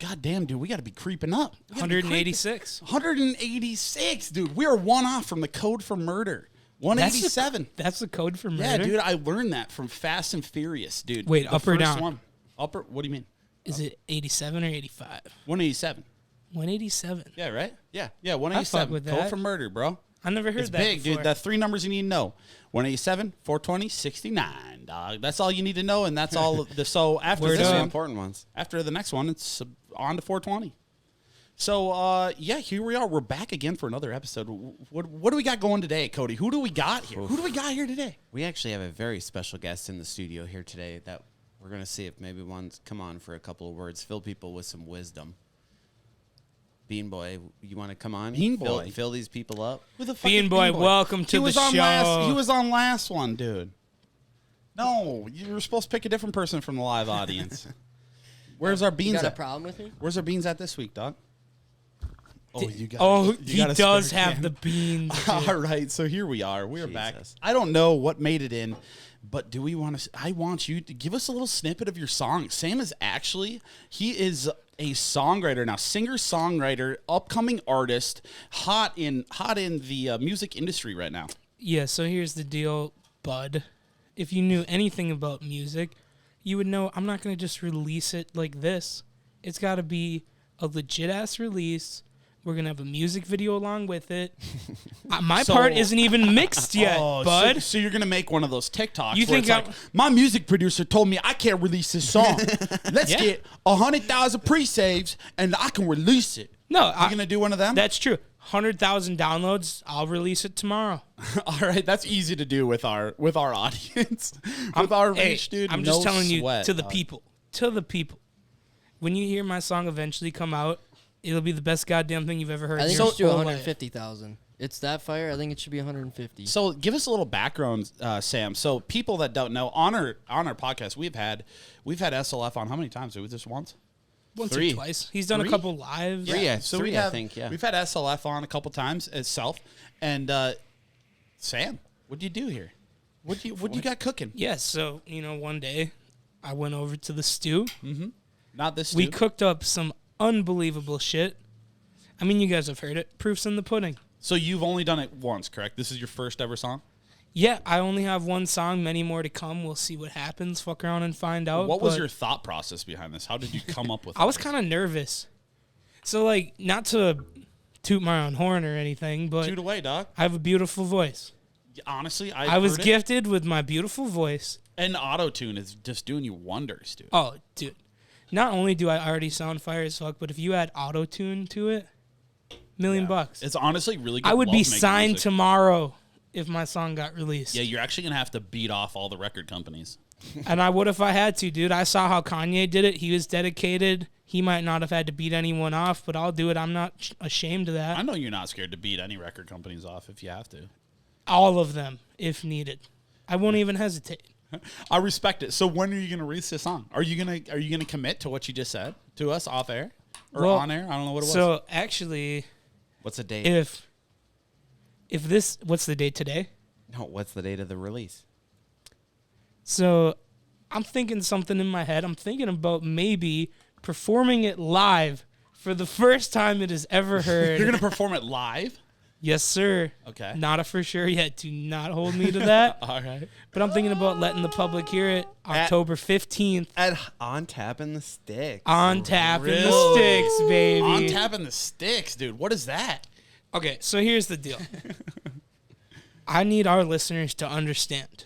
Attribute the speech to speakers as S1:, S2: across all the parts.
S1: God damn, dude, we got to be creeping up.
S2: 186.
S1: 186, dude. We are one off from the code for murder. 187.
S2: That's the code for murder?
S1: Yeah, dude, I learned that from Fast and Furious, dude.
S2: Wait,
S1: the
S2: up or
S1: first
S2: down?
S1: One. Upper, what do you mean?
S2: Is it 87 or 85?
S1: 187.
S2: 187.
S1: Yeah, right? Yeah, 187.
S2: with
S1: Code
S2: that.
S1: for murder, bro.
S2: I never heard
S1: It's
S2: that
S1: big,
S2: before.
S1: dude. That's 3 numbers you need to know. 187, 420, 69, dog. That's all you need to know, and that's all. So after
S2: Word
S1: this
S2: up.
S3: The
S1: one,
S3: important ones.
S1: after the next one, it's on to 420. So, yeah, here we are. We're back again for another episode. What do we got going today, Cody? Who do we got here? Who do we got here today?
S3: We actually have a very special guest in the studio here today that we're going to see if maybe one's come on for a couple of words, fill people with some wisdom. Bean Boy, you want to come on?
S1: Bean Boy.
S3: Fill these people up.
S1: Who the fuck
S2: Bean
S1: is
S2: Boy, welcome to the show.
S1: He was on last one, dude. No, you were supposed to pick a different person from the live audience. Where's our
S4: You
S1: beans
S4: got a
S1: at?
S4: problem with me?
S1: Where's our beans at this week, dog? Oh, you got.
S2: Oh,
S1: you
S2: he
S1: got a
S2: does
S1: spare
S2: have
S1: can.
S2: the beans.
S1: All right, so here we are. We are back.
S3: Jesus.
S1: I don't know what made it in, but do we want to? I want you to give us a little snippet of your song. Sam is he is a songwriter now, singer songwriter, upcoming artist, hot in the music industry right now.
S2: Yeah, so here's the deal, bud. If you knew anything about music, you would know I'm not going to just release it like this. It's got to be a legit-ass release. We're going to have a music video along with it. My
S1: So-
S2: part isn't even mixed yet, bud.
S1: So you're gonna make one of those TikToks
S2: You
S1: where
S2: think
S1: it's like,
S2: I'm-
S1: my music producer told me I can't release this song. Let's
S2: Yeah.
S1: get 100,000 pre-saves and I can release it.
S2: No,
S1: You're gonna do one of them?
S2: that's true. 100,000 downloads, I'll release it tomorrow.
S1: All right, that's easy to do with our audience, with our
S2: Hey,
S1: reach, dude.
S2: I'm
S1: no
S2: just telling
S1: sweat,
S2: you, to the
S1: dog.
S2: people. To the people. When you hear my song eventually come out, it'll be the best goddamn thing you've ever heard.
S4: I
S2: in
S4: think
S2: your
S4: it should do
S2: whole life.
S4: 150,000. It's that fire. I think it should be 150.
S1: So give us a little background, Sam. So people that don't know, on our podcast, we've had SLF on how many times? Was this once?
S2: Once
S1: 3.
S2: or twice. He's done
S1: Three?
S2: a couple lives.
S1: We've
S3: Yeah.
S1: had SLF on a couple times itself, and Sam, what do you do here? What you got cooking?
S2: Yes, so, one day I went over to the stew.
S1: Not this.
S2: We
S1: dude.
S2: cooked up some unbelievable shit. I mean, you guys have heard it. Proof's in the pudding.
S1: So you've only done it once, correct? This is your first ever song.
S2: Yeah, I only have one song, many more to come. We'll see what happens. Fuck around and find out.
S1: What was
S2: but
S1: your thought process behind this? How did you come up with?
S2: I was
S1: this?
S2: kind of nervous. So, not to toot my own horn or anything, but
S1: Shoot away, dog.
S2: I have a beautiful voice.
S1: Honestly,
S2: I was
S1: heard it,
S2: gifted with my beautiful voice.
S1: and auto-tune is just doing you wonders, dude.
S2: Oh, dude. Not only do I already sound fire as fuck, but if you add auto-tune to it, $1,000,000 bucks.
S1: It's honestly really good.
S2: I would
S1: love
S2: be
S1: making
S2: signed
S1: music.
S2: tomorrow if my song got released.
S1: Yeah, you're actually gonna have to beat off all the record companies.
S2: And I would if I had to, dude. I saw how Kanye did it. He was dedicated. He might not have had to beat anyone off, but I'll do it. I'm not ashamed of that.
S1: I know you're not scared to beat any record companies off if you have to.
S2: All of them, if needed. I won't even hesitate.
S1: I respect it. So when are you gonna release this song? Are you gonna commit to what you just said to us off air or
S2: Well,
S1: on air? I don't know what it was.
S2: So actually,
S3: What's the date?
S2: if this, what's the date today?
S3: No, what's the date of the release?
S2: So I'm thinking something in my head. I'm thinking about maybe performing it live for the first time it is ever heard.
S1: You're gonna perform it live.
S2: Yes, sir.
S1: Okay.
S2: Not a for sure yet. Do not hold me to that.
S1: All right.
S2: But I'm thinking about letting the public hear it October 15th
S3: At On Tap in the Sticks.
S2: on tap in the
S1: Really?
S2: sticks, baby.
S1: On tapping the sticks, dude. What is that?
S2: Okay, so here's the deal. I need our listeners to understand.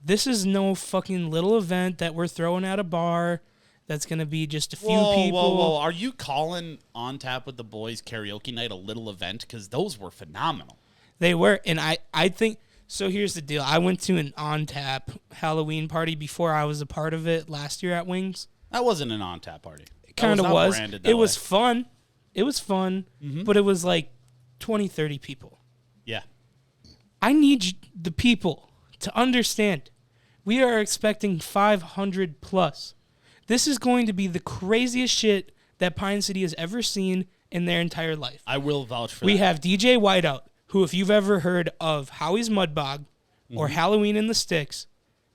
S2: This is no fucking little event that we're throwing at a bar that's going to be just a few people.
S1: Whoa. Are you calling On Tap with the Boys karaoke night a little event? Because those were phenomenal.
S2: They were, and I think, so here's the deal. I went to an On Tap Halloween party before I was a part of it last year at Wings.
S1: That wasn't an On Tap party.
S2: It kind of
S1: not
S2: was.
S1: branded that
S2: It was
S1: way.
S2: fun. It was fun, but it was like 20, 30 people.
S1: Yeah.
S2: I need the people to understand. We are expecting 500 plus. This is going to be the craziest shit that Pine City has ever seen in their entire life.
S1: I will vouch for
S2: We
S1: that.
S2: have DJ Whiteout, who, if you've ever heard of Howie's Mudbog or Halloween in the Sticks,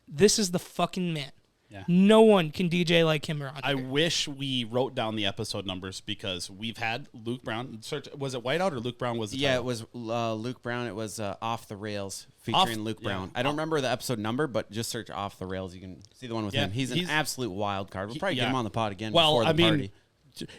S2: this is the fucking man.
S1: Yeah.
S2: No one can DJ like him around
S1: I
S2: here.
S1: wish we wrote down the episode numbers because we've had Luke Brown. Was it Whiteout or Luke Brown was the
S3: Yeah,
S1: title?
S3: it was Luke Brown. It was Off the Rails featuring Luke Brown. I don't remember the episode number, but just search Off the Rails. You can see the one with
S1: Yeah,
S3: him. He's an absolute wild card. We'll probably get him on the pod again
S1: Well,
S3: before the party.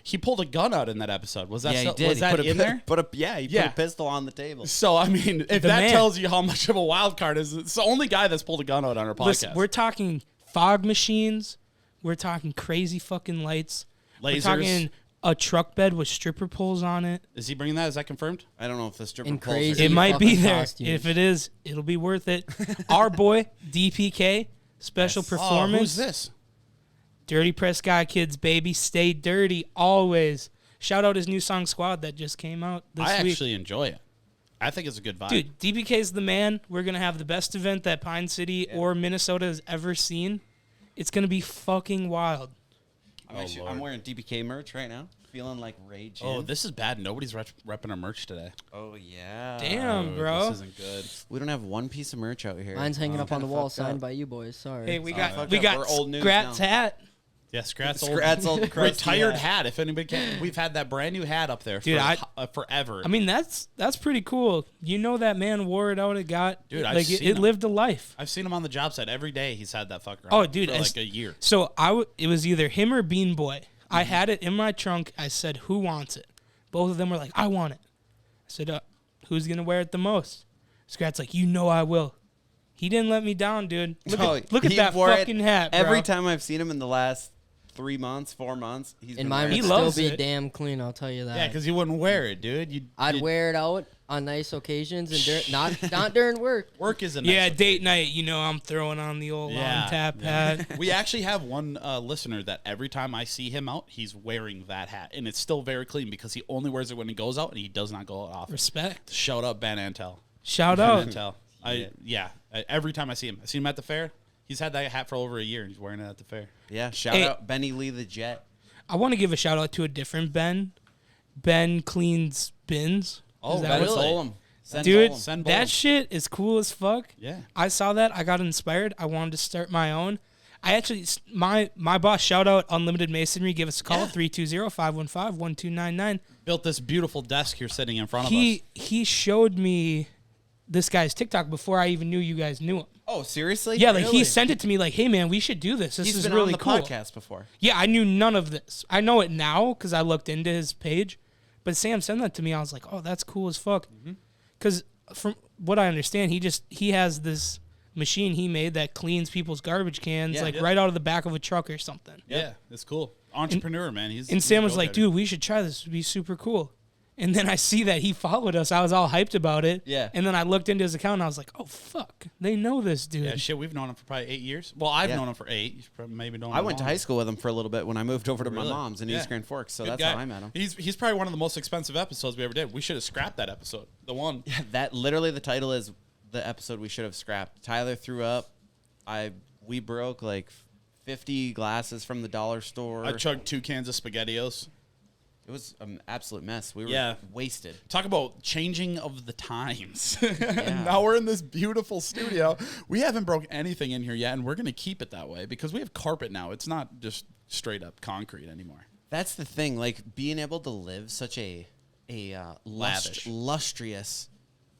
S1: he pulled a gun out in that episode. Was that
S3: Yeah, he
S1: still,
S3: did.
S1: was
S3: He
S1: that
S3: put a
S1: in
S3: pi-
S1: there?
S3: Put a pistol on the table.
S1: So I mean, if
S2: The
S1: that
S2: man.
S1: tells you how much of a wild card is, it's the only guy that's pulled a gun out on our podcast.
S2: Listen, we're talking fog machines. We're talking crazy fucking lights. We're
S1: Lasers.
S2: talking a truck bed with stripper poles on it.
S1: Is he bringing that? Is that confirmed?
S3: I don't know if the stripper
S4: In
S3: poles
S4: crazy-
S2: It might be
S4: fucking
S2: there.
S4: costumes.
S2: If it is, it'll be worth it. Our boy DPK special
S1: Oh,
S2: performance.
S1: who's this?
S2: Dirty Press Guy Kids, baby, stay dirty always. Shout out his new song Squad that just came out this
S1: I
S2: week.
S1: actually enjoy it. I think it's a good vibe.
S2: Dude, DPK's the man. We're gonna have the best event that Pine City or Minnesota has ever seen. It's gonna be fucking wild.
S3: I'm wearing DBK merch right now. Feeling like Rage.
S1: Oh, this is bad. Nobody's repping our merch today.
S3: Oh yeah.
S2: Damn, bro.
S1: This isn't good.
S3: We don't have one piece of merch out here.
S4: Mine's hanging up on the
S3: Kinda
S4: wall,
S3: fucked up.
S4: signed by you boys. Sorry.
S2: Hey, we
S3: fucked
S2: got
S3: up. We're old news
S2: Scrat's
S3: now.
S2: hat.
S1: Yeah, Scrat's
S3: Scrat's old crusty
S1: retired
S3: hat.
S1: hat. If anybody can, we've had that brand new hat up there
S2: Dude,
S1: for forever.
S2: I mean, that's pretty cool. You know that man wore it out. It got
S1: Dude, I've
S2: like
S1: seen
S2: it
S1: him.
S2: lived a life.
S1: I've seen him on the job site every day. He's had that fucker.
S2: Oh,
S1: on
S2: dude,
S1: for
S2: as-
S1: like a year.
S2: So it was either him or Bean Boy. I had it in my trunk. I said, "Who wants it?" Both of them were like, "I want it." I said, "Who's gonna wear it the most?" Scrat's like, "You know I will." He didn't let me down, dude. Look at
S3: He
S2: that
S3: wore it
S2: fucking hat, bro.
S3: Every time I've seen him in the last 3 months, 4 months, he's
S4: And
S3: been
S4: mine
S3: wearing
S2: He
S4: would
S3: it.
S4: still
S2: loves
S4: be
S2: it.
S4: damn clean, I'll tell you that.
S1: Yeah, because you wouldn't wear it, dude.
S4: I'd wear it out on nice occasions and not during work.
S1: work is a nice
S2: Yeah,
S1: look.
S2: date night. You know, I'm throwing on the old on tap hat.
S1: We actually have one listener that every time I see him out, he's wearing that hat, and it's still very clean because he only wears it when he goes out, and he does not go out often.
S2: Respect.
S1: Shout out Ben Antel.
S2: Shout
S1: Ben
S2: out.
S1: Antel. Every time I see him at the fair. He's had that hat for over a year, and he's wearing it at the fair.
S3: Yeah, shout
S2: Hey.
S3: out Benny Lee the Jet.
S2: I want to give a shout out to a different Ben. Ben cleans bins.
S1: Oh,
S2: Is that
S1: Ben
S2: what-
S1: Really?
S3: Solem. Send
S2: Dude,
S3: Solem.
S1: Send
S2: that
S1: Bold.
S2: shit is cool as fuck.
S1: Yeah.
S2: I saw that. I got inspired. I wanted to start my own. I actually, my boss, shout out Unlimited Masonry, give us a call,
S1: Yeah.
S2: 320-515-1299.
S1: Built this beautiful desk here sitting in front of us.
S2: He showed me this guy's TikTok before I even knew you guys knew him.
S3: Oh, seriously?
S2: Yeah, like
S3: Really?
S2: he sent it to me like, hey man, we should do this. This
S3: He's
S2: is
S3: been
S2: really
S3: on the
S2: cool.
S3: podcast before.
S2: Yeah, I knew none of this. I know it now because I looked into his page. But Sam sent that to me. I was like, oh, that's cool as fuck.
S3: Mm-hmm.
S2: Because from what I understand, he has this machine he made that cleans people's garbage cans
S3: Yeah.
S2: right out of the back of a truck or something.
S1: Yeah, it's cool. Entrepreneur, man.
S2: And Sam was like, dude, we should try this. It would be super cool. And then I see that he followed us. I was all hyped about it.
S3: Yeah.
S2: And then I looked into his account and I was like, oh, fuck. They know this dude.
S1: Yeah, shit, we've known him for probably 8 years. Well, I've
S3: Yeah.
S1: known him for 8. You've probably maybe known him
S3: I went to
S1: longer.
S3: high school with him for a little bit when I moved over to my
S1: Really?
S3: mom's in
S1: Yeah.
S3: East Grand Forks, so
S1: Good
S3: that's
S1: guy.
S3: how I met him.
S1: He's probably one of the most expensive episodes we ever did. We should have scrapped that episode. The one.
S3: That literally the title is the episode we should have scrapped. Tyler threw up. We broke like 50 glasses from the dollar store.
S1: I chugged 2 cans of SpaghettiOs.
S3: It was an absolute mess. We were
S1: Yeah.
S3: wasted.
S1: Talk about changing of the times. Now we're in this beautiful studio. We haven't broke anything in here yet, and we're going to keep it that way because we have carpet now. It's not just straight up concrete anymore.
S3: That's the thing. Like being able to live such a
S1: Lavish.
S3: lustrous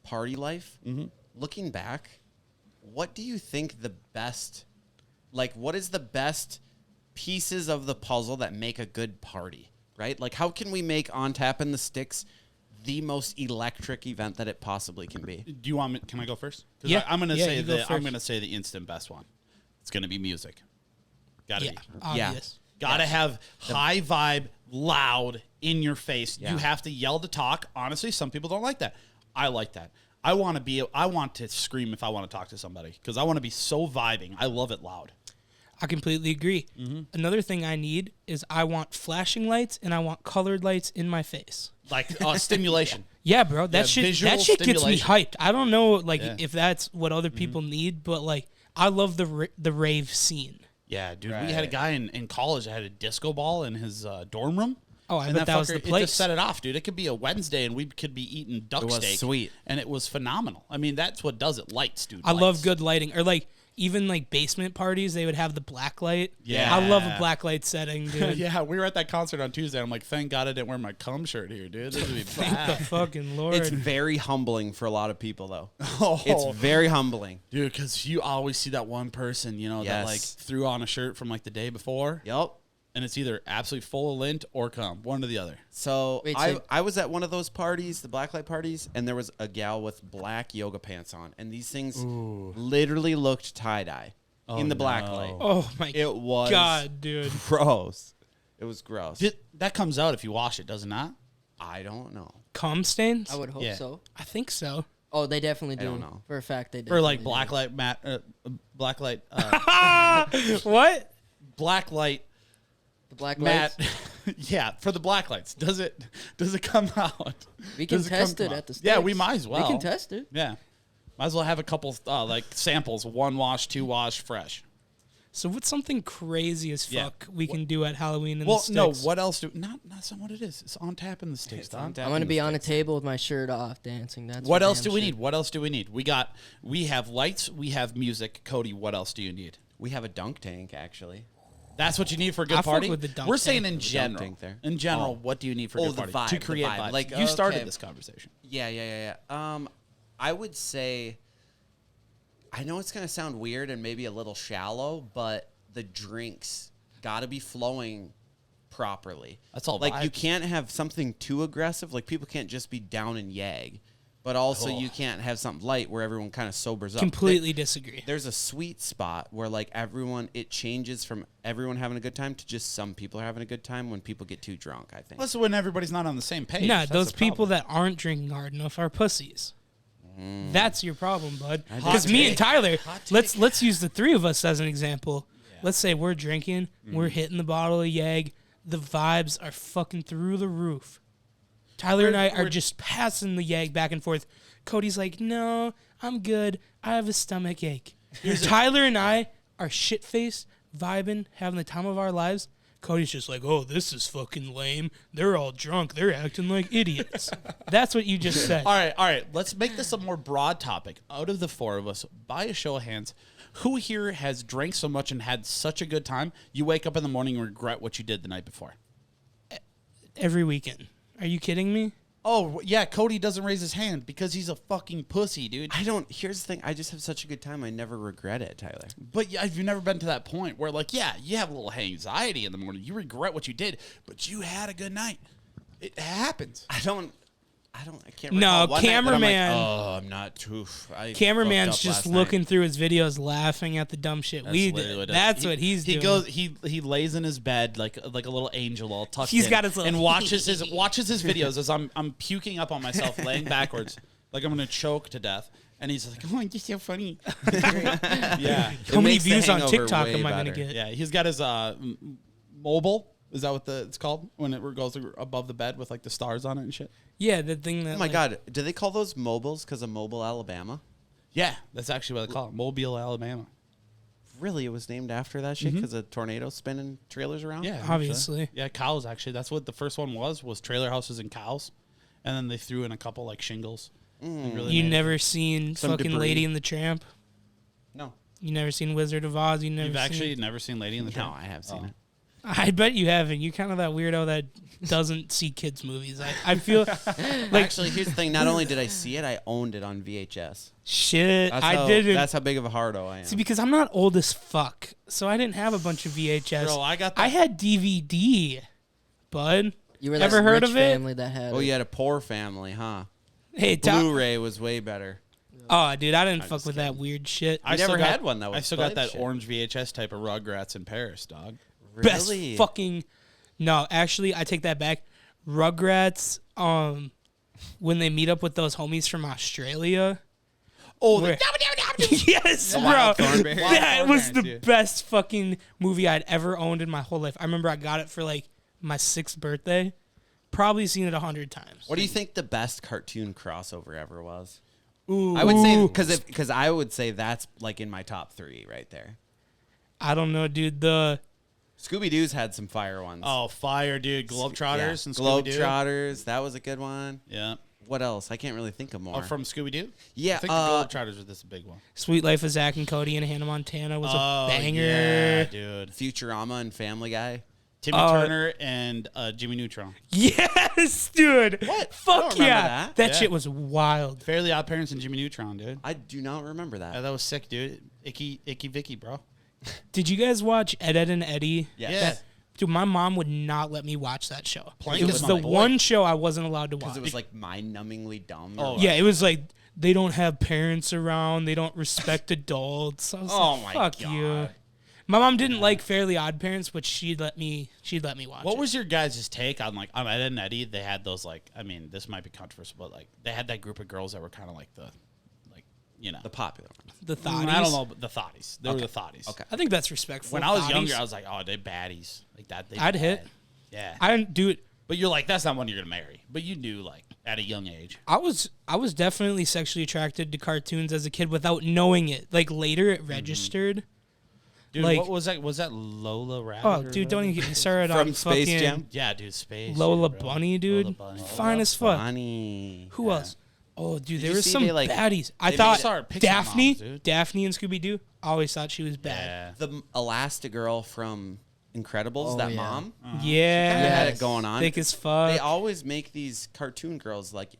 S3: party life.
S1: Mm-hmm.
S3: Looking back, what do you think the best? Like, what is the best pieces of the puzzle that make a good party? Right? Like, how can we make On Tap and the Sticks the most electric event that it possibly can be?
S1: Do you want me? Can I go first? 'Cause
S2: Yeah.
S1: I'm going to
S2: Yeah,
S1: say
S2: you go
S1: I'm
S2: first.
S1: going to say the instant best one. It's going to be music. Got to
S2: Yeah,
S1: be.
S2: obvious.
S1: Got to have high vibe, loud, in your face.
S3: Yeah.
S1: You have to yell to talk. Honestly, some people don't like that. I like that. I want to scream if I want to talk to somebody because I want to be so vibing. I love it loud.
S2: I completely agree.
S1: Mm-hmm.
S2: Another thing I need is I want flashing lights and I want colored lights in my face.
S1: Like stimulation.
S2: Yeah, bro, that
S1: Yeah, visual
S2: shit gets me
S1: stimulation.
S2: hyped. I don't know, like,
S1: Yeah.
S2: if that's what other people need, but like, I love the rave scene.
S1: Yeah, dude. We had a guy in college that had a disco ball in his dorm room.
S2: Oh, I
S1: And
S2: bet that was the
S1: It
S2: place.
S1: just set it off, dude. It could be a Wednesday and we could be eating duck
S3: It was
S1: steak.
S3: sweet.
S1: And it was phenomenal. I mean, that's what does it. Lights, dude.
S2: I love
S1: lights.
S2: good lighting, or like even like basement parties, they would have the black light.
S1: Yeah.
S2: I love a black light setting, dude.
S1: Yeah, we were at that concert on Tuesday. I'm like, thank God I didn't wear my cum shirt here, dude. This would be
S2: Thank the
S1: bad.
S2: fucking Lord.
S3: It's very humbling for a lot of people, though.
S1: Oh.
S3: It's very humbling.
S1: Dude, because you always see that one person, that like
S3: Yes.
S1: threw on a shirt from like the day before,
S3: Yep.
S1: and it's either absolutely full of lint or cum, one or the other.
S3: So
S4: Wait,
S3: I,
S4: so-
S3: I was at one of those parties, the blacklight parties, and there was a gal with black yoga pants on, and these things literally looked tie-dye in the black
S1: no.
S3: light.
S2: oh my
S3: It was
S2: God, dude.
S3: gross. It was gross.
S1: That comes out if you wash it, does it not?
S3: I don't know.
S2: Cum stains?
S4: I would hope
S1: Yeah.
S4: so.
S2: I think so.
S4: Oh, they definitely do.
S3: don't know.
S4: For a fact, they do.
S1: Or like blacklight blacklight
S2: What?
S1: blacklight
S4: The black
S1: matte.
S4: lights.
S1: Yeah, for the blacklights. Does it come out?
S4: We can
S1: Does
S4: test
S1: come
S4: it
S1: out?
S4: at the
S1: Yeah,
S4: sticks.
S1: we might as well.
S4: We can test it.
S1: Yeah. Might as well have a couple like samples, 1 wash, 2 wash, fresh.
S2: So what's something crazy as
S1: Yeah.
S2: fuck we can do at Halloween in
S1: Well,
S2: the
S1: no,
S2: sticks?
S1: what else do that's not what it is. It's on tap in the sticks,
S3: on
S1: Don.
S3: tap.
S4: I'm gonna
S3: in the
S4: be on a
S3: sticks.
S4: table with my shirt off, dancing. That's
S1: What
S4: for
S1: else
S4: damn
S1: do we
S4: sure.
S1: need? What else do we need? We have lights, we have music. Cody, what else do you need?
S3: We have a dunk tank, actually.
S1: That's what you need for a good
S2: I fuck
S1: party.
S2: with the dunk
S1: We're
S2: tank.
S1: saying in
S3: dunk
S1: general.
S3: tank there.
S1: In general,
S3: Oh.
S1: what do you need for a
S3: Oh,
S1: good
S3: the
S1: party to
S3: vibe, the
S1: create
S3: vibe.
S1: vibes?
S3: Like,
S1: You started
S3: okay.
S1: this conversation.
S3: Yeah. I would say, I know it's gonna sound weird and maybe a little shallow, but the drinks gotta be flowing properly.
S1: That's all
S3: Like you
S1: vibes.
S3: can't have something too aggressive. Like people can't just be down and yag, but also
S1: Oh.
S3: you can't have something light where everyone kind of sobers up.
S2: Completely disagree.
S3: There's a sweet spot where like it changes from everyone having a good time to just some people are having a good time when people get too drunk, I think.
S1: That's when everybody's not on the same page.
S2: Nah,
S1: That's
S2: those
S1: the
S2: people
S1: problem.
S2: that aren't drinking hard enough are pussies. That's your problem, bud.
S3: Hot
S2: Because me and
S1: take.
S2: Tyler,
S1: Hot
S2: let's use the three of us as an example. Let's say we're drinking,
S1: Mm-hmm.
S2: we're hitting the bottle of Yag, the vibes are fucking through the roof. Tyler and I are
S1: we're-
S2: just passing the Yag back and forth. Cody's like, "No, I'm good. I have a stomach ache." Tyler and I are shit faced, vibing, having the time of our lives. Cody's just like, "Oh, this is fucking lame. They're all drunk. They're acting like idiots." That's what you just said.
S1: All right. Let's make this a more broad topic. Out of the four of us, by a show of hands, who here has drank so much and had such a good time, you wake up in the morning and regret what you did the night before?
S2: Every weekend. Are you kidding me?
S1: Oh, yeah, Cody doesn't raise his hand because he's a fucking pussy, dude.
S3: Here's the thing, I just have such a good time, I never regret it, Tyler.
S1: But yeah, you've never been to that point where, like, yeah, you have a little anxiety in the morning. You regret what you did, but you had a good night. It happens.
S3: I can't
S2: No,
S3: recall one night that I'm like,
S2: cameraman-
S3: oh, I'm not too.
S2: Cameraman's just looking through his videos, laughing at the dumb shit we
S1: literally
S2: did.
S1: what it is.
S2: That's what he's doing.
S1: He lays in his bed like a little angel, all tucked
S2: He's
S1: in,
S2: got his little-
S1: and watches his videos as I'm puking up on myself, laying backwards, like I'm gonna choke to death. And he's like, "Oh, you're so funny." Yeah,
S2: How many
S3: makes the
S2: views on
S3: hangover
S2: TikTok
S3: way
S2: am I going to
S3: better.
S2: get?
S1: yeah. He's got his mobile. Is that what it's called when it goes above the bed with like the stars on it and shit?
S2: Yeah, the thing that.
S3: Oh my
S2: like,
S3: God, do they call those mobiles because of Mobile, Alabama?
S1: Yeah, that's actually what they call it, Mobile, Alabama.
S3: Really, it was named after that shit because of tornadoes spinning trailers around?
S1: Yeah,
S2: Obviously.
S1: actually. Yeah, cows actually. That's what the first one was trailer houses and cows, and then they threw in a couple like shingles. and really
S2: You
S1: made it.
S2: never seen
S3: Some
S2: fucking
S3: debris.
S2: Lady and the Tramp?
S3: No.
S2: You never seen Wizard of Oz? You never
S1: You've
S2: seen...
S1: actually never seen Lady in the
S3: No,
S1: Tramp?
S3: I have seen
S1: Oh.
S3: it.
S2: I bet you haven't. You're kind of that weirdo that doesn't see kids' movies. I feel like
S3: Actually, here's the thing. Not only did I see it, I owned it on VHS.
S2: shit.
S3: That's
S2: I
S3: how,
S2: didn't.
S3: That's how big of a hardo I am.
S2: See, because I'm not old as fuck, so I didn't have a bunch of VHS.
S1: Bro, I got
S2: I
S1: that.
S2: had DVD, bud.
S4: You were that
S2: Ever heard
S4: rich
S2: of it?
S4: family that had
S3: Oh,
S4: it.
S3: you had a poor family, huh?
S2: Hey,
S3: Blu-ray was way better.
S2: Oh, dude, I didn't fuck
S3: just
S2: with that weird shit.
S1: I
S3: never
S1: still got-
S3: had one that
S1: I
S3: was
S1: still got
S3: flip
S1: that
S3: shit.
S1: orange VHS type of Rugrats in Paris, dog.
S2: Best
S3: Really?
S2: fucking. No, actually, I take that back. Rugrats. When they meet up with those homies from Australia.
S1: Oh,
S2: Where- Yes, bro.
S1: Wild Thornberry.
S2: That
S1: Wild
S2: was
S1: Thornberries,
S2: the
S1: yeah.
S2: best fucking movie I'd ever owned in my whole life. I remember I got it for like my 6th birthday. Probably seen it 100 times.
S3: What do you think the best cartoon crossover ever was?
S2: Ooh.
S3: I would say because I would say that's like in my top 3 right there.
S2: I don't know, dude. The
S3: Scooby Doo's had some fire ones.
S1: Oh, fire, dude. Globetrotters and
S3: yeah.
S1: Scooby-Doo.
S3: Globetrotters. That was a good one.
S1: Yeah.
S3: What else? I can't really think of more.
S1: Oh, from Scooby Doo.
S3: Yeah,
S1: I think the Globetrotters was this big one.
S2: Sweet Life of Zach and Cody and Hannah Montana was a banger.
S1: Yeah, dude.
S3: Futurama and Family Guy.
S1: Timmy Turner and Jimmy Neutron.
S2: Yes, dude.
S3: What? I
S2: Fuck
S3: don't remember
S2: yeah.
S3: that.
S2: Yeah. Shit was wild.
S1: Fairly Odd Parents and Jimmy Neutron, dude.
S3: I do not remember that.
S1: Yeah, that was sick, dude. Icky Vicky, bro.
S2: Did you guys watch Ed, Ed and Eddie?
S3: Yes.
S1: Yeah.
S2: Dude, my mom would not let me watch that show.
S1: Plank
S2: It
S1: is
S2: was
S1: my
S2: the
S1: boy.
S2: one show I wasn't allowed to watch.
S3: Because it was like mind-numbingly dumb.
S1: Oh,
S2: Yeah, it was like they don't have parents around. They don't respect adults. I was
S3: Oh
S2: like,
S3: my
S2: fuck
S3: God.
S2: you. My mom didn't like Fairly Odd Parents, but she'd let me watch
S1: What
S2: it.
S1: was your guys' take on like on Ed and Eddie? They had those like, I mean, this might be controversial, but like they had that group of girls that were kind of like the, like, you know,
S3: the popular one.
S2: the thotties?
S1: I don't know, but the thotties. They were the thotties.
S3: Okay.
S2: I think that's respectful.
S1: When I was
S2: Thotties.
S1: younger, I was like, oh, they baddies like that. They
S2: I'd hit.
S1: bad. Yeah.
S2: I didn't do it.
S1: But you're like, that's not one you're gonna marry. But you knew like at a young age.
S2: I was definitely sexually attracted to cartoons as a kid without knowing it. Like later, it registered.
S1: Dude,
S2: Like-
S1: what was that? Was that Lola Rabbit?
S2: Oh,
S1: or
S2: dude, don't
S1: whatever?
S2: even get me started
S3: From
S2: on
S3: Space
S2: fucking
S3: Jam?
S1: Yeah, dude, space.
S2: Lola
S1: bro.
S2: Bunny, dude.
S1: Lola Bunny.
S2: Fine as fuck.
S3: Funny.
S2: Who else? Oh, dude, there
S3: you
S2: was
S3: see
S2: some
S3: they, like-
S2: baddies. I
S1: they
S2: thought
S1: made Pixar
S2: Daphne,
S1: moms, dude.
S2: Daphne and Scooby Doo. Always thought she was bad.
S1: Yeah.
S3: The Elastigirl from Incredibles,
S4: Oh,
S3: that
S4: yeah.
S3: mom.
S2: Yeah,
S3: They had it going on.
S2: thick as fuck.
S3: They always make these cartoon girls like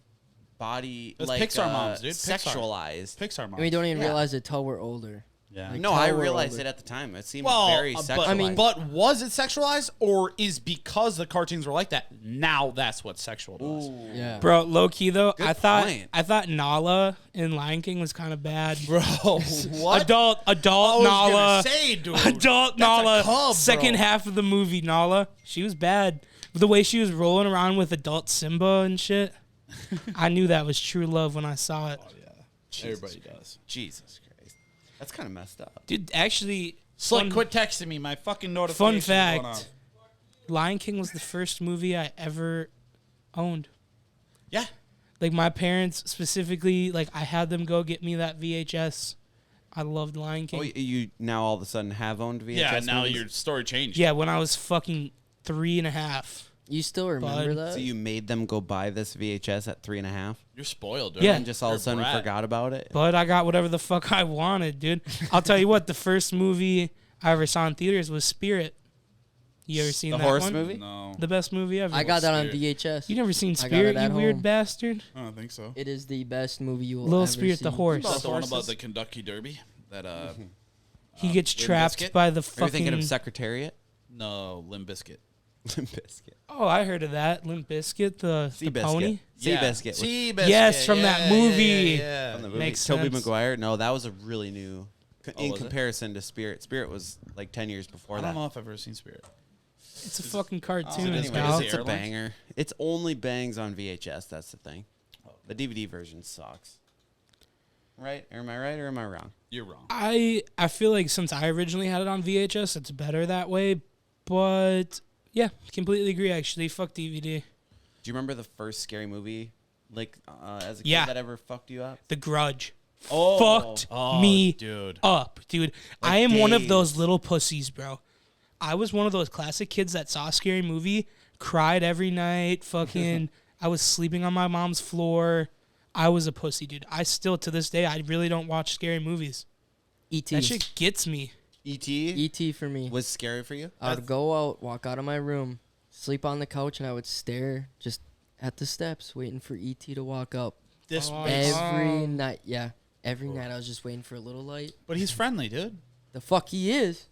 S3: body
S1: Those
S3: like
S1: Pixar moms, dude. Pixar.
S3: sexualized.
S1: Pixar moms.
S4: And we don't even
S3: Yeah.
S4: realize it till we're older.
S1: Yeah.
S4: Like,
S3: No, I
S4: Tower
S3: realized
S4: Older.
S3: it at the time. It seemed
S1: Well,
S3: very sexualized.
S4: I mean-
S1: but was it sexualized, or is because the cartoons were like that now that's what's sexual to us?
S4: Yeah.
S2: Bro, low key though,
S3: Good
S2: I thought
S3: point.
S2: Nala in Lion King was kind of bad.
S1: Bro, what?
S2: Adult
S1: I was
S2: Nala.
S1: gonna say, dude.
S2: Adult
S1: That's a
S2: Nala.
S1: cub,
S2: Second
S1: bro.
S2: half of the movie, Nala. She was bad. The way she was rolling around with adult Simba and shit. I knew that was true love when I saw it.
S1: Everybody does.
S3: Jesus Christ, that's kind of messed up.
S2: Dude, actually,
S1: Slick,
S2: fun-
S1: quit texting me. My fucking
S2: fun
S1: notifications are going on.
S2: fact, Lion King was the first movie I ever owned.
S1: Yeah.
S2: Like my parents specifically, like I had them go get me that VHS. I loved Lion King.
S3: Oh, you now all of a sudden have owned VHS
S1: Yeah, now
S3: movies?
S1: your story changed.
S2: Yeah, when I was fucking 3.5.
S4: You still remember
S2: Bud.
S4: that?
S3: So you made them go buy this VHS at 3.5,
S1: You're spoiled, dude.
S2: Yeah.
S3: and just all of
S1: You're
S3: a sudden
S1: brat.
S3: forgot about it.
S2: But I got whatever the fuck I wanted, dude. I'll tell you what, the first movie I ever saw in theaters was Spirit. You ever seen
S3: The
S2: that
S3: horse
S2: one?
S3: movie?
S1: No.
S2: The best movie ever.
S4: I got that on
S1: Spirit?
S4: VHS.
S2: You never seen
S4: I got
S2: Spirit,
S4: it
S2: you
S4: at
S2: weird
S4: home.
S2: bastard?
S1: I don't think so.
S4: It is the best movie you will
S2: Little
S4: ever
S2: Spirit
S4: see.
S2: the horse.
S1: Is that the one
S3: horses?
S1: about the Kentucky Derby? That
S2: He gets
S1: Limp
S2: trapped
S1: Bizkit?
S2: by the
S3: Are you thinking
S2: fucking.
S3: of Secretariat?
S1: no, Limp Bizkit.
S3: Limp Bizkit.
S2: Oh, I heard of that. Limp Bizkit, the pony.
S3: Seabiscuit.
S1: Seabiscuit.
S2: Yes, from that movie.
S1: Yeah,
S3: From the
S1: yeah.
S3: movie.
S2: Makes
S3: Toby
S2: sense.
S3: Maguire. No, that was a really new. In
S1: was it?
S3: comparison to Spirit, Spirit was like 10 years before
S1: I
S3: that.
S1: don't know if I've ever seen Spirit.
S2: It's a fucking
S1: Oh,
S2: cartoon,
S1: it is
S3: Anyways,
S2: pal.
S1: it
S3: it's a
S1: Airlines?
S3: banger. It's only bangs on VHS. That's the thing. The DVD version sucks. Right? Am I right or am I wrong?
S1: You're wrong.
S2: I feel like since I originally had it on VHS, it's better that way. But yeah, completely agree. Actually, fuck DVD.
S3: Do you remember the first scary movie, like as a kid
S2: Yeah.
S3: that ever fucked you up?
S2: The Grudge
S3: Oh,
S2: fucked me
S1: dude.
S2: up, dude.
S3: Like
S2: I am one of
S3: days.
S2: those little pussies, bro. I was one of those classic kids that saw a scary movie, cried every night, fucking. I was sleeping on my mom's floor. I was a pussy, dude. I still, to this day, I really don't watch scary movies.
S4: E.T.
S2: That shit gets me.
S3: E.T.
S4: E.T. for me.
S3: was scary for you?
S4: I would go out, walk out of my room, sleep on the couch, and I would stare just at the steps, waiting for E.T. to walk up.
S1: This
S2: Oh,
S1: makes-
S4: Every night, yeah. Every night I was just waiting for a little light.
S1: but he's friendly, dude.
S4: The fuck he is.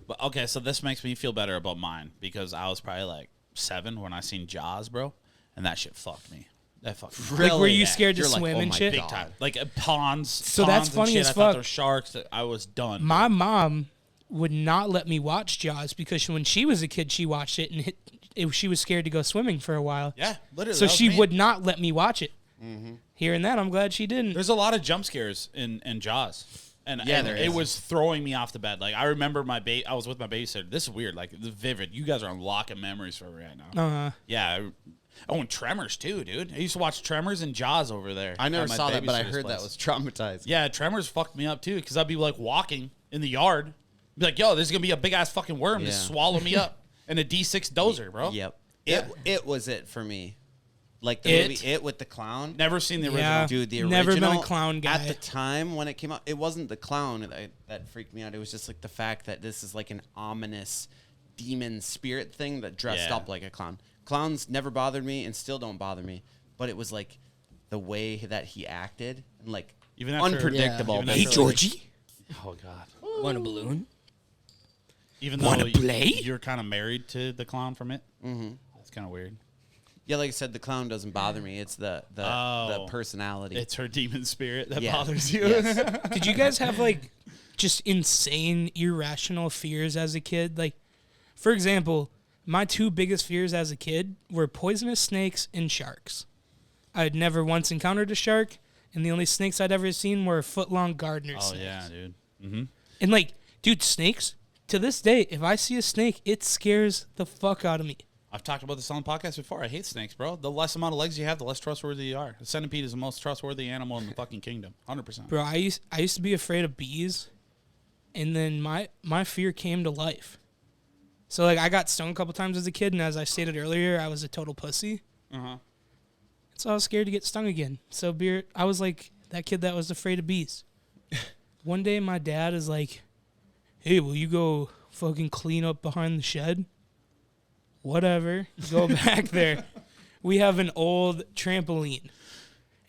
S1: But okay, so this makes me feel better about mine because I was probably like 7 when I seen Jaws, bro, and that shit fucked me. That fucked me.
S2: Like, were you
S1: Yeah.
S2: scared to
S3: You're like,
S2: swim
S3: oh
S2: and
S3: my
S2: shit?
S3: God.
S1: Big time. Like ponds.
S2: So
S1: ponds
S2: that's
S1: and
S2: funny
S1: shit.
S2: as
S1: I thought
S2: fuck.
S1: there were sharks. That I was done.
S2: My mom would not let me watch Jaws because when she was a kid, she watched it and she was scared to go swimming for a while.
S1: yeah, literally.
S2: So
S1: that was
S2: she
S1: me.
S2: would not let me watch it. Hearing that, I'm glad she didn't.
S1: There's a lot of jump scares in Jaws. And,
S3: Yeah,
S1: and
S3: there
S1: it
S3: is.
S1: was throwing me off the bed. Like I remember I was with my babysitter. This is weird. Like this is vivid. You guys are unlocking memories for me right now. Yeah. Oh, and Tremors too, dude. I used to watch Tremors and Jaws over there.
S3: I never
S1: at my
S3: saw that, but I
S1: babysitter's
S3: heard
S1: place.
S3: that was traumatizing.
S1: Yeah, Tremors fucked me up too because I'd be like walking in the yard, be like, "Yo, there's gonna be a big ass fucking worm
S3: Yeah.
S1: just swallow me up," and a D6 dozer, bro.
S3: Yep.
S1: Yeah.
S3: It was it for me. Like the
S2: It?
S3: movie It with the clown.
S1: Never seen the original.
S2: Yeah.
S3: Dude, the original.
S2: Never been a clown guy.
S3: At the time when it came out, it wasn't the clown that freaked me out. It was just like the fact that this is like an ominous demon spirit thing that dressed
S1: Yeah.
S3: up like a clown. Clowns never bothered me and still don't bother me, but it was like the way that he acted and like
S1: Even after-
S3: unpredictable.
S1: Yeah, even
S2: Hey,
S1: after,
S2: Georgie.
S1: Oh God.
S4: Want a balloon?
S1: Even though
S2: Wanna play?
S1: you're kind of married to the clown from it. Mm-hmm. That's kind of weird.
S3: Yeah, like I said, the clown doesn't bother me. It's the
S1: Oh.
S3: personality.
S1: It's her demon spirit that
S3: Yeah.
S1: bothers you.
S3: Yes.
S2: Did you guys have like just insane, irrational fears as a kid? Like, for example, my two biggest fears as a kid were poisonous snakes and sharks. I had never once encountered a shark, and the only snakes I'd ever seen were foot-long gardener
S1: Oh
S2: snakes.
S1: yeah, dude. Mm-hmm.
S2: And like, dude, snakes, to this day, if I see a snake, it scares the fuck out of me.
S1: I've talked about this on the podcast before. I hate snakes, bro. The less amount of legs you have, the less trustworthy you are. The centipede is the most trustworthy animal in the fucking kingdom. 100%.
S2: Bro, I used to be afraid of bees, and then my fear came to life. So like, I got stung a couple times as a kid, and as I stated earlier, I was a total pussy.
S1: Uh-huh.
S2: So I was scared to get stung again. So I was like that kid that was afraid of bees. One day, my dad is like, "Hey, will you go fucking clean up behind the shed?" Whatever. Go back there. We have an old trampoline.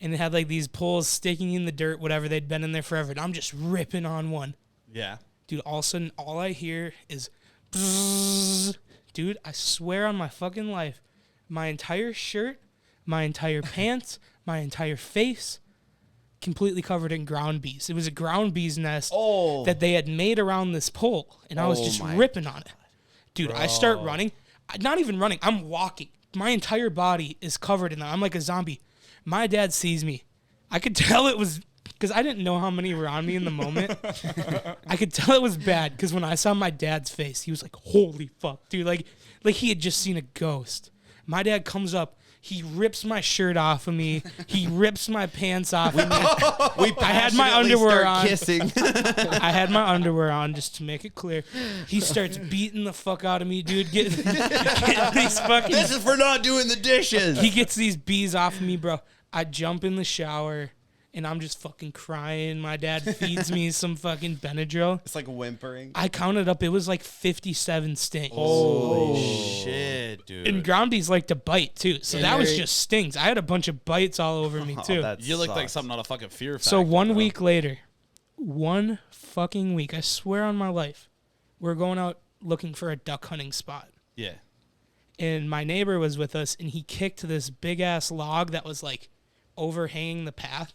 S2: And it had like these poles sticking in the dirt, whatever. They'd been in there forever. And I'm just ripping on one.
S1: Yeah.
S2: Dude, all of a sudden, all I hear is, bzzz. Dude, I swear on my fucking life, my entire shirt, my entire pants, my entire face, completely covered in ground bees. It was a ground bee's nest that they had made around this pole, and I was
S3: Oh
S2: just
S3: my
S2: ripping on it. Dude, I start running. Not even running. I'm walking. My entire body is covered in that. I'm like a zombie. My dad sees me. I could tell it was because I didn't know how many were on me in the moment. I could tell it was bad because when I saw my dad's face, he was like, "Holy fuck, dude!" Like he had just seen a ghost. My dad comes up. He rips my shirt off of me. He rips my pants off of me. I had my
S3: Passionately
S2: underwear
S3: start
S2: on.
S3: kissing.
S2: I had my underwear on just to make it clear. He starts beating the fuck out of me, dude. Getting these fucking.
S3: This is for not doing the dishes.
S2: He gets these bees off of me, bro. I jump in the shower and I'm just fucking crying. My dad feeds me some fucking Benadryl.
S3: It's like whimpering.
S2: I counted up, it was like 57 stings.
S1: Holy shit, dude.
S2: And ground bees like to bite too. So that was
S4: Very-
S2: just stings. I had a bunch of bites all over me too.
S3: that
S1: you look like
S3: sucks.
S1: something out of fucking Fear Factor.
S2: So one
S1: bro.
S2: week later, one fucking week, I swear on my life, we're going out looking for a duck hunting spot.
S1: Yeah.
S2: And my neighbor was with us, and he kicked this big ass log that was like overhanging the path.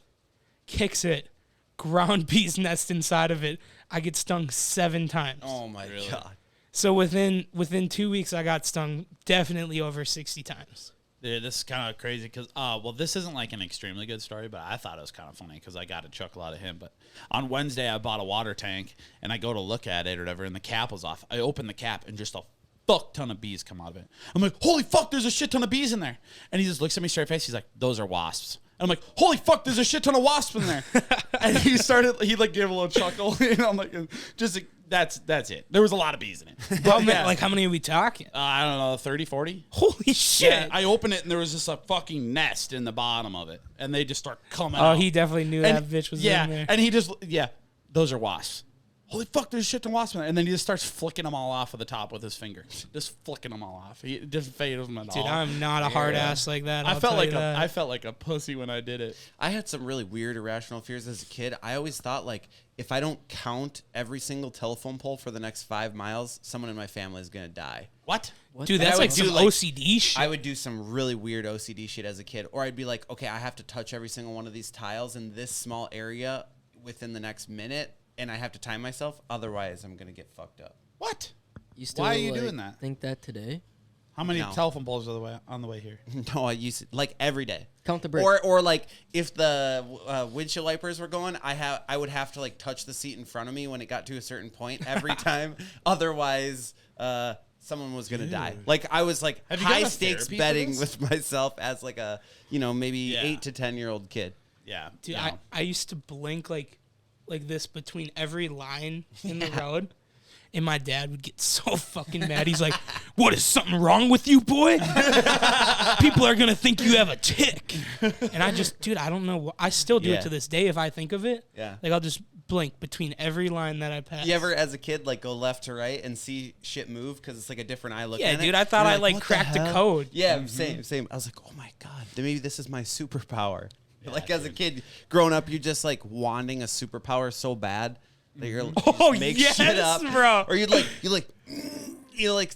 S2: Kicks it, ground bee's nest inside of it. I get stung 7 times.
S3: Oh my god.
S2: So within 2 weeks, I got stung definitely over 60 times.
S1: Yeah, this is kind of crazy because, well, this isn't like an extremely good story, but I thought it was kind of funny because I got a chuckle out of him. But on Wednesday, I bought a water tank and I go to look at it or whatever, and the cap was off. I open the cap and just a fuck ton of bees come out of it. I'm like, holy fuck, there's a shit ton of bees in there. And he just looks at me straight face. He's like, those are wasps. And I'm like, holy fuck, there's a shit ton of wasps in there. And he like gave a little chuckle. And I'm like, just that's it. There was a lot of bees in it.
S2: How many, like, how many are we talking?
S1: I don't know, 30, 40?
S2: Holy shit.
S1: Yeah, I opened it and there was just a fucking nest in the bottom of it, and they just start coming.
S2: Oh,
S1: out.
S2: he definitely knew
S1: And-
S2: that bitch was
S1: yeah,
S2: in there.
S1: and he just those are wasps. Holy fuck, there's shit ton of wasps in there, and then he just starts flicking them all off of the top with his finger, just flicking them all off. He just faded them at all.
S2: Dude, I'm not a hard ass like that.
S1: I
S2: I'll
S1: felt
S2: tell
S1: like
S2: you that.
S1: I felt like a pussy when I did it.
S3: I had some really weird irrational fears as a kid. I always thought like if I don't count every single telephone pole for the next 5 miles, someone in my family is gonna die.
S1: What?
S2: Dude,
S3: And I
S2: that's
S3: would
S2: like
S3: do,
S2: some
S3: like-
S2: OCD shit.
S3: I would do some really weird OCD shit as a kid, or I'd be like, okay, I have to touch every single one of these tiles in this small area within the next minute, and I have to time myself, otherwise I'm gonna get fucked up.
S1: What?
S4: You still
S1: Why are you
S4: like,
S1: doing that?
S4: Think that today?
S1: How many
S3: No.
S1: telephone poles are on the way here?
S3: No, I used it like every day.
S4: Count the bricks.
S3: Or like if the windshield wipers were going, I would have to like touch the seat in front of me when it got to a certain point every time. Otherwise, someone was gonna die. Like I was like
S1: Have you gone
S3: high
S1: to
S3: stakes
S1: therapy for
S3: betting
S1: this?
S3: with myself as like a maybe
S1: Yeah.
S3: 8 to 10-year-old kid.
S1: Yeah,
S2: Dude,
S1: no.
S2: I used to blink like this between every line in the road. And my dad would get so fucking mad. He's like, "What, is something wrong with you, boy? People are gonna think you have a tick." And I just, dude, I don't know. I still do
S3: Yeah.
S2: it to this day if I think of it.
S3: Yeah.
S2: Like I'll just blink between every line that I pass.
S3: You ever, as a kid, like go left to right and see shit move because it's like a different eye looking
S2: Yeah,
S3: at it?
S2: dude, I thought
S3: You're
S2: I like
S3: "What the
S2: cracked the
S3: hell?"
S2: code.
S3: Yeah, same. I was like, oh my god, then maybe this is my superpower. Like as a kid, growing up, you just like wanting a superpower so bad that you're you just
S2: Oh,
S3: make
S2: yes,
S3: shit up,
S2: bro.
S3: Or you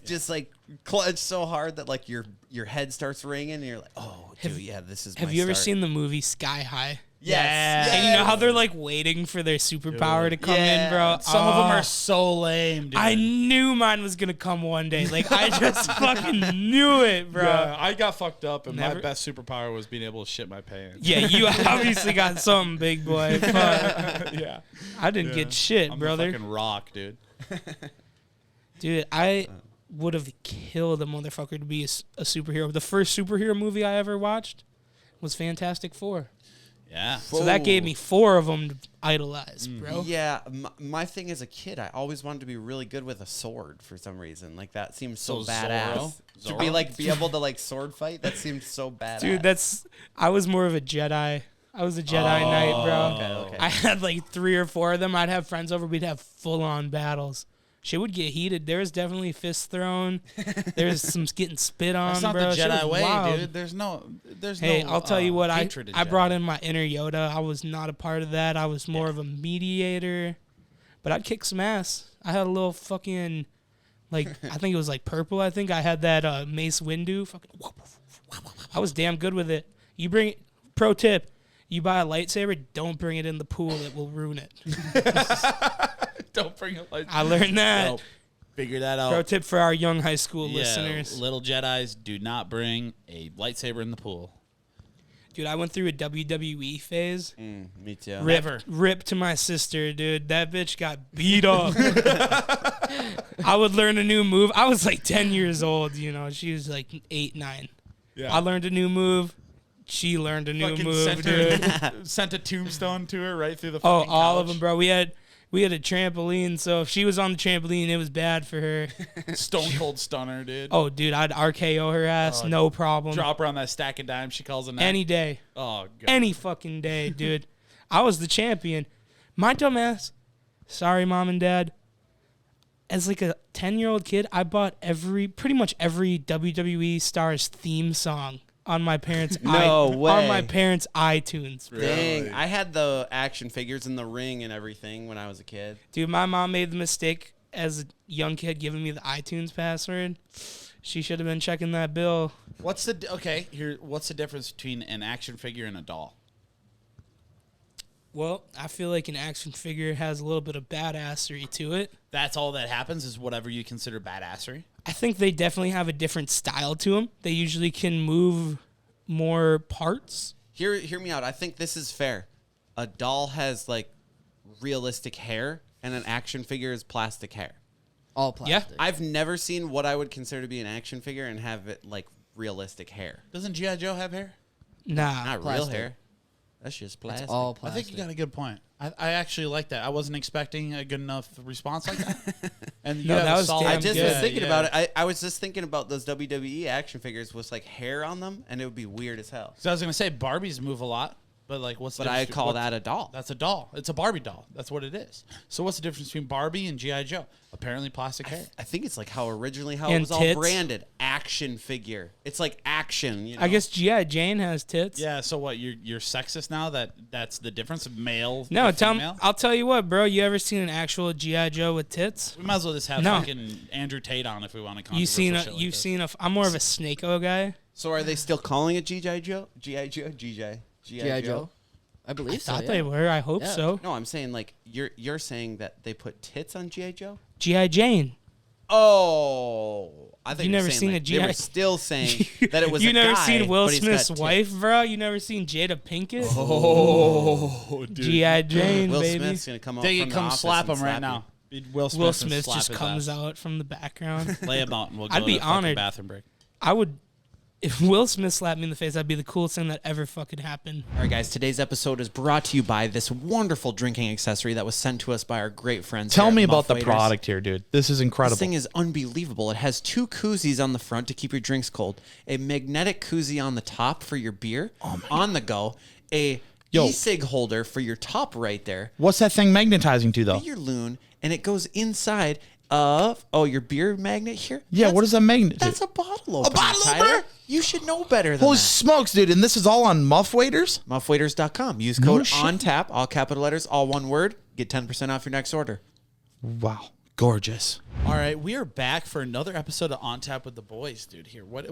S3: just like clutch so hard that like your head starts ringing and you're like, oh, dude, yeah, this is.
S2: Have
S3: my
S2: you ever
S3: start.
S2: seen the movie Sky High?
S3: Yes.
S2: And you know how they're like waiting for their superpower to come in, bro?
S1: Some of them
S2: Oh.
S1: are so lame, dude.
S2: I knew mine was gonna come one day. Like I just fucking knew it, bro.
S5: Yeah, I got fucked up, and
S2: Never-
S5: my best superpower was being able to shit my pants.
S2: Yeah, you obviously got something, big boy. Fuck.
S5: Yeah.
S2: I didn't get shit,
S1: I'm
S2: brother.
S1: a fucking rock, dude.
S2: Dude, I would have killed a motherfucker to be a superhero. The first superhero movie I ever watched was Fantastic Four.
S1: Yeah.
S2: So that gave me 4 of them to idolize, bro.
S3: Yeah, my thing as a kid, I always wanted to be really good with a sword for some reason. Like that seems so
S1: So
S3: badass. To be
S1: Zorro?
S3: like be able to like sword fight. That seems so badass.
S2: Dude, I was more of a Jedi. I was a Jedi Knight, bro.
S3: okay.
S2: I had like 3 or 4 of them. I'd have friends over. We'd have full on battles. Shit would get heated. There was definitely fists thrown. There's some getting spit on,
S1: That's not
S2: bro.
S1: the
S2: Shit
S1: Jedi
S2: was
S1: way,
S2: wild.
S1: dude. There's no.
S2: Hey, I'll tell you what.
S1: hatred in
S2: I
S1: Jedi.
S2: brought in my inner Yoda. I was not a part of that. I was more of a mediator, but I'd kick some ass. I had a little fucking, like I think it was like purple. I think I had that Mace Windu. Fucking, I was damn good with it. You bring it. Pro tip: you buy a lightsaber, don't bring it in the pool. It will ruin it.
S1: Don't bring it like.
S2: I learned that.
S1: Well, figure that out.
S2: Pro tip for our young high school
S1: Yeah,
S2: listeners.
S1: little Jedis do not bring a lightsaber in the pool.
S2: Dude, I went through a WWE phase.
S3: Me too.
S2: Rip to my sister, dude. That bitch got beat up. I would learn a new move. I was like 10 years old, you know. She was like 8, 9.
S5: Yeah.
S2: I learned a new move. She learned a new
S1: Fucking
S2: move, dude.
S1: sent a tombstone to her right through the.
S2: Oh,
S1: fucking
S2: all of
S1: couch.
S2: them, bro. We had a trampoline, so if she was on the trampoline, it was bad for her.
S1: Stone cold stunner, dude.
S2: Oh, dude, I'd RKO her ass,
S1: Oh,
S2: no problem.
S1: Drop her on that stack of dimes. She calls him.
S2: Any day.
S1: Oh god.
S2: Any fucking day, dude. I was the champion. My dumb ass, sorry, mom and dad. As like a 10-year-old kid, I bought pretty much every WWE star's theme song on my parents'
S3: No
S2: on
S3: way.
S2: my parents' iTunes. Bro.
S3: Dang, I had the action figures in the ring and everything when I was a kid.
S2: Dude, my mom made the mistake as a young kid giving me the iTunes password. She should have been checking that bill.
S1: What's the difference between an action figure and a doll?
S2: Well, I feel like an action figure has a little bit of badassery to it.
S1: That's all that happens is whatever you consider badassery.
S2: I think they definitely have a different style to them. They usually can move more parts.
S3: Hear me out. I think this is fair. A doll has like realistic hair, and an action figure is plastic hair.
S4: All plastic.
S3: I've never seen what I would consider to be an action figure and have it like realistic hair.
S1: Doesn't G.I. Joe have hair?
S2: Nah.
S3: Not real
S4: Plastic.
S3: hair. That's just plastic.
S4: It's all
S1: I
S4: plastic.
S1: think you got a good point. I actually like that. I wasn't expecting a good enough response like that. And you
S2: No,
S1: have
S2: that
S1: a
S2: was
S1: solid-
S2: damn
S3: I just
S2: good.
S3: was thinking
S1: yeah.
S3: about it. I was just thinking about those WWE action figures with like hair on them, and it would be weird as hell.
S1: So I was gonna say Barbies move a lot, but like what's the
S3: But I
S1: difference-
S3: call
S1: what-
S3: that a doll.
S1: That's a doll. It's a Barbie doll. That's what it is. So what's the difference between Barbie and G.I. Joe? Apparently plastic hair.
S3: I think it's like how originally how it
S2: And
S3: was all
S2: tits.
S3: branded. Action figure. It's like action. You know?
S2: I guess G.I. Jane has tits.
S1: Yeah. So what? You're sexist now? That's the difference of male.
S2: No,
S1: and
S2: tell me.
S1: female?
S2: I'll tell you what, bro. You ever seen an actual G.I. Joe with tits?
S1: We might as well just have
S2: No.
S1: fucking Andrew Tate on if we want to.
S2: I'm more of a Snake-O guy.
S3: So are they still calling it G.I. Joe? G.I. Joe?
S4: G.I. Joe. I believe so.
S2: Thought
S4: yeah.
S2: they were. I hope
S4: Yeah.
S2: so.
S3: No, I'm saying like you're saying that they put tits on G.I. Joe?
S2: G.I. Jane.
S3: Oh, I think
S2: You never seen a
S3: They
S2: G.I.
S3: were still saying that it was.
S2: You
S3: a
S2: never
S3: guy,
S2: seen Will
S3: but he's got
S2: Smith's
S3: tits.
S2: wife, bro? You never seen Jada Pinkett?
S1: Oh, dude.
S2: G.I. Jane,
S3: Will
S2: baby.
S3: Smith's gonna come out
S1: Take
S3: from
S1: it,
S3: the
S1: come
S3: office
S1: slap
S3: and
S1: him right
S3: slap
S1: now. Will Smith,
S2: Will
S1: and
S2: Smith
S1: slap
S2: just
S1: his
S2: comes
S1: ass.
S2: out from the background.
S1: Lay him out, and we'll go
S2: I'd
S1: to
S2: be
S1: the fucking
S2: honored.
S1: bathroom break.
S2: I would If Will Smith slapped me in the face, that'd be the coolest thing that ever fucking happened.
S3: All right, guys, today's episode is brought to you by this wonderful drinking accessory that was sent to us by our great friends.
S5: Tell
S3: here at
S5: me
S3: Muff
S5: about the
S3: Waiters.
S5: product here, dude. This is incredible.
S3: This thing is unbelievable. It has 2 koozies on the front to keep your drinks cold, a magnetic koozie on the top for your beer on the go, a e-cig holder for your top right there,
S5: What's that thing magnetizing to, though?
S3: your loon, and it goes inside of your beer magnet here.
S5: Yeah, what is that magnet
S3: That's
S5: to?
S3: a bottle opener.
S1: bottle
S3: Tyler.
S1: opener?
S3: You should know better than
S5: Holy
S3: that.
S5: smokes, dude. And this is all on Muff Waiters?
S3: Muffwaiters.com. Use
S5: No
S3: code
S5: shit.
S3: ONTAP, all capital letters, all one word. Get 10% off your next order.
S5: Wow. Gorgeous.
S1: All right, we are back for another episode of On Tap with the Boys, dude. Here, what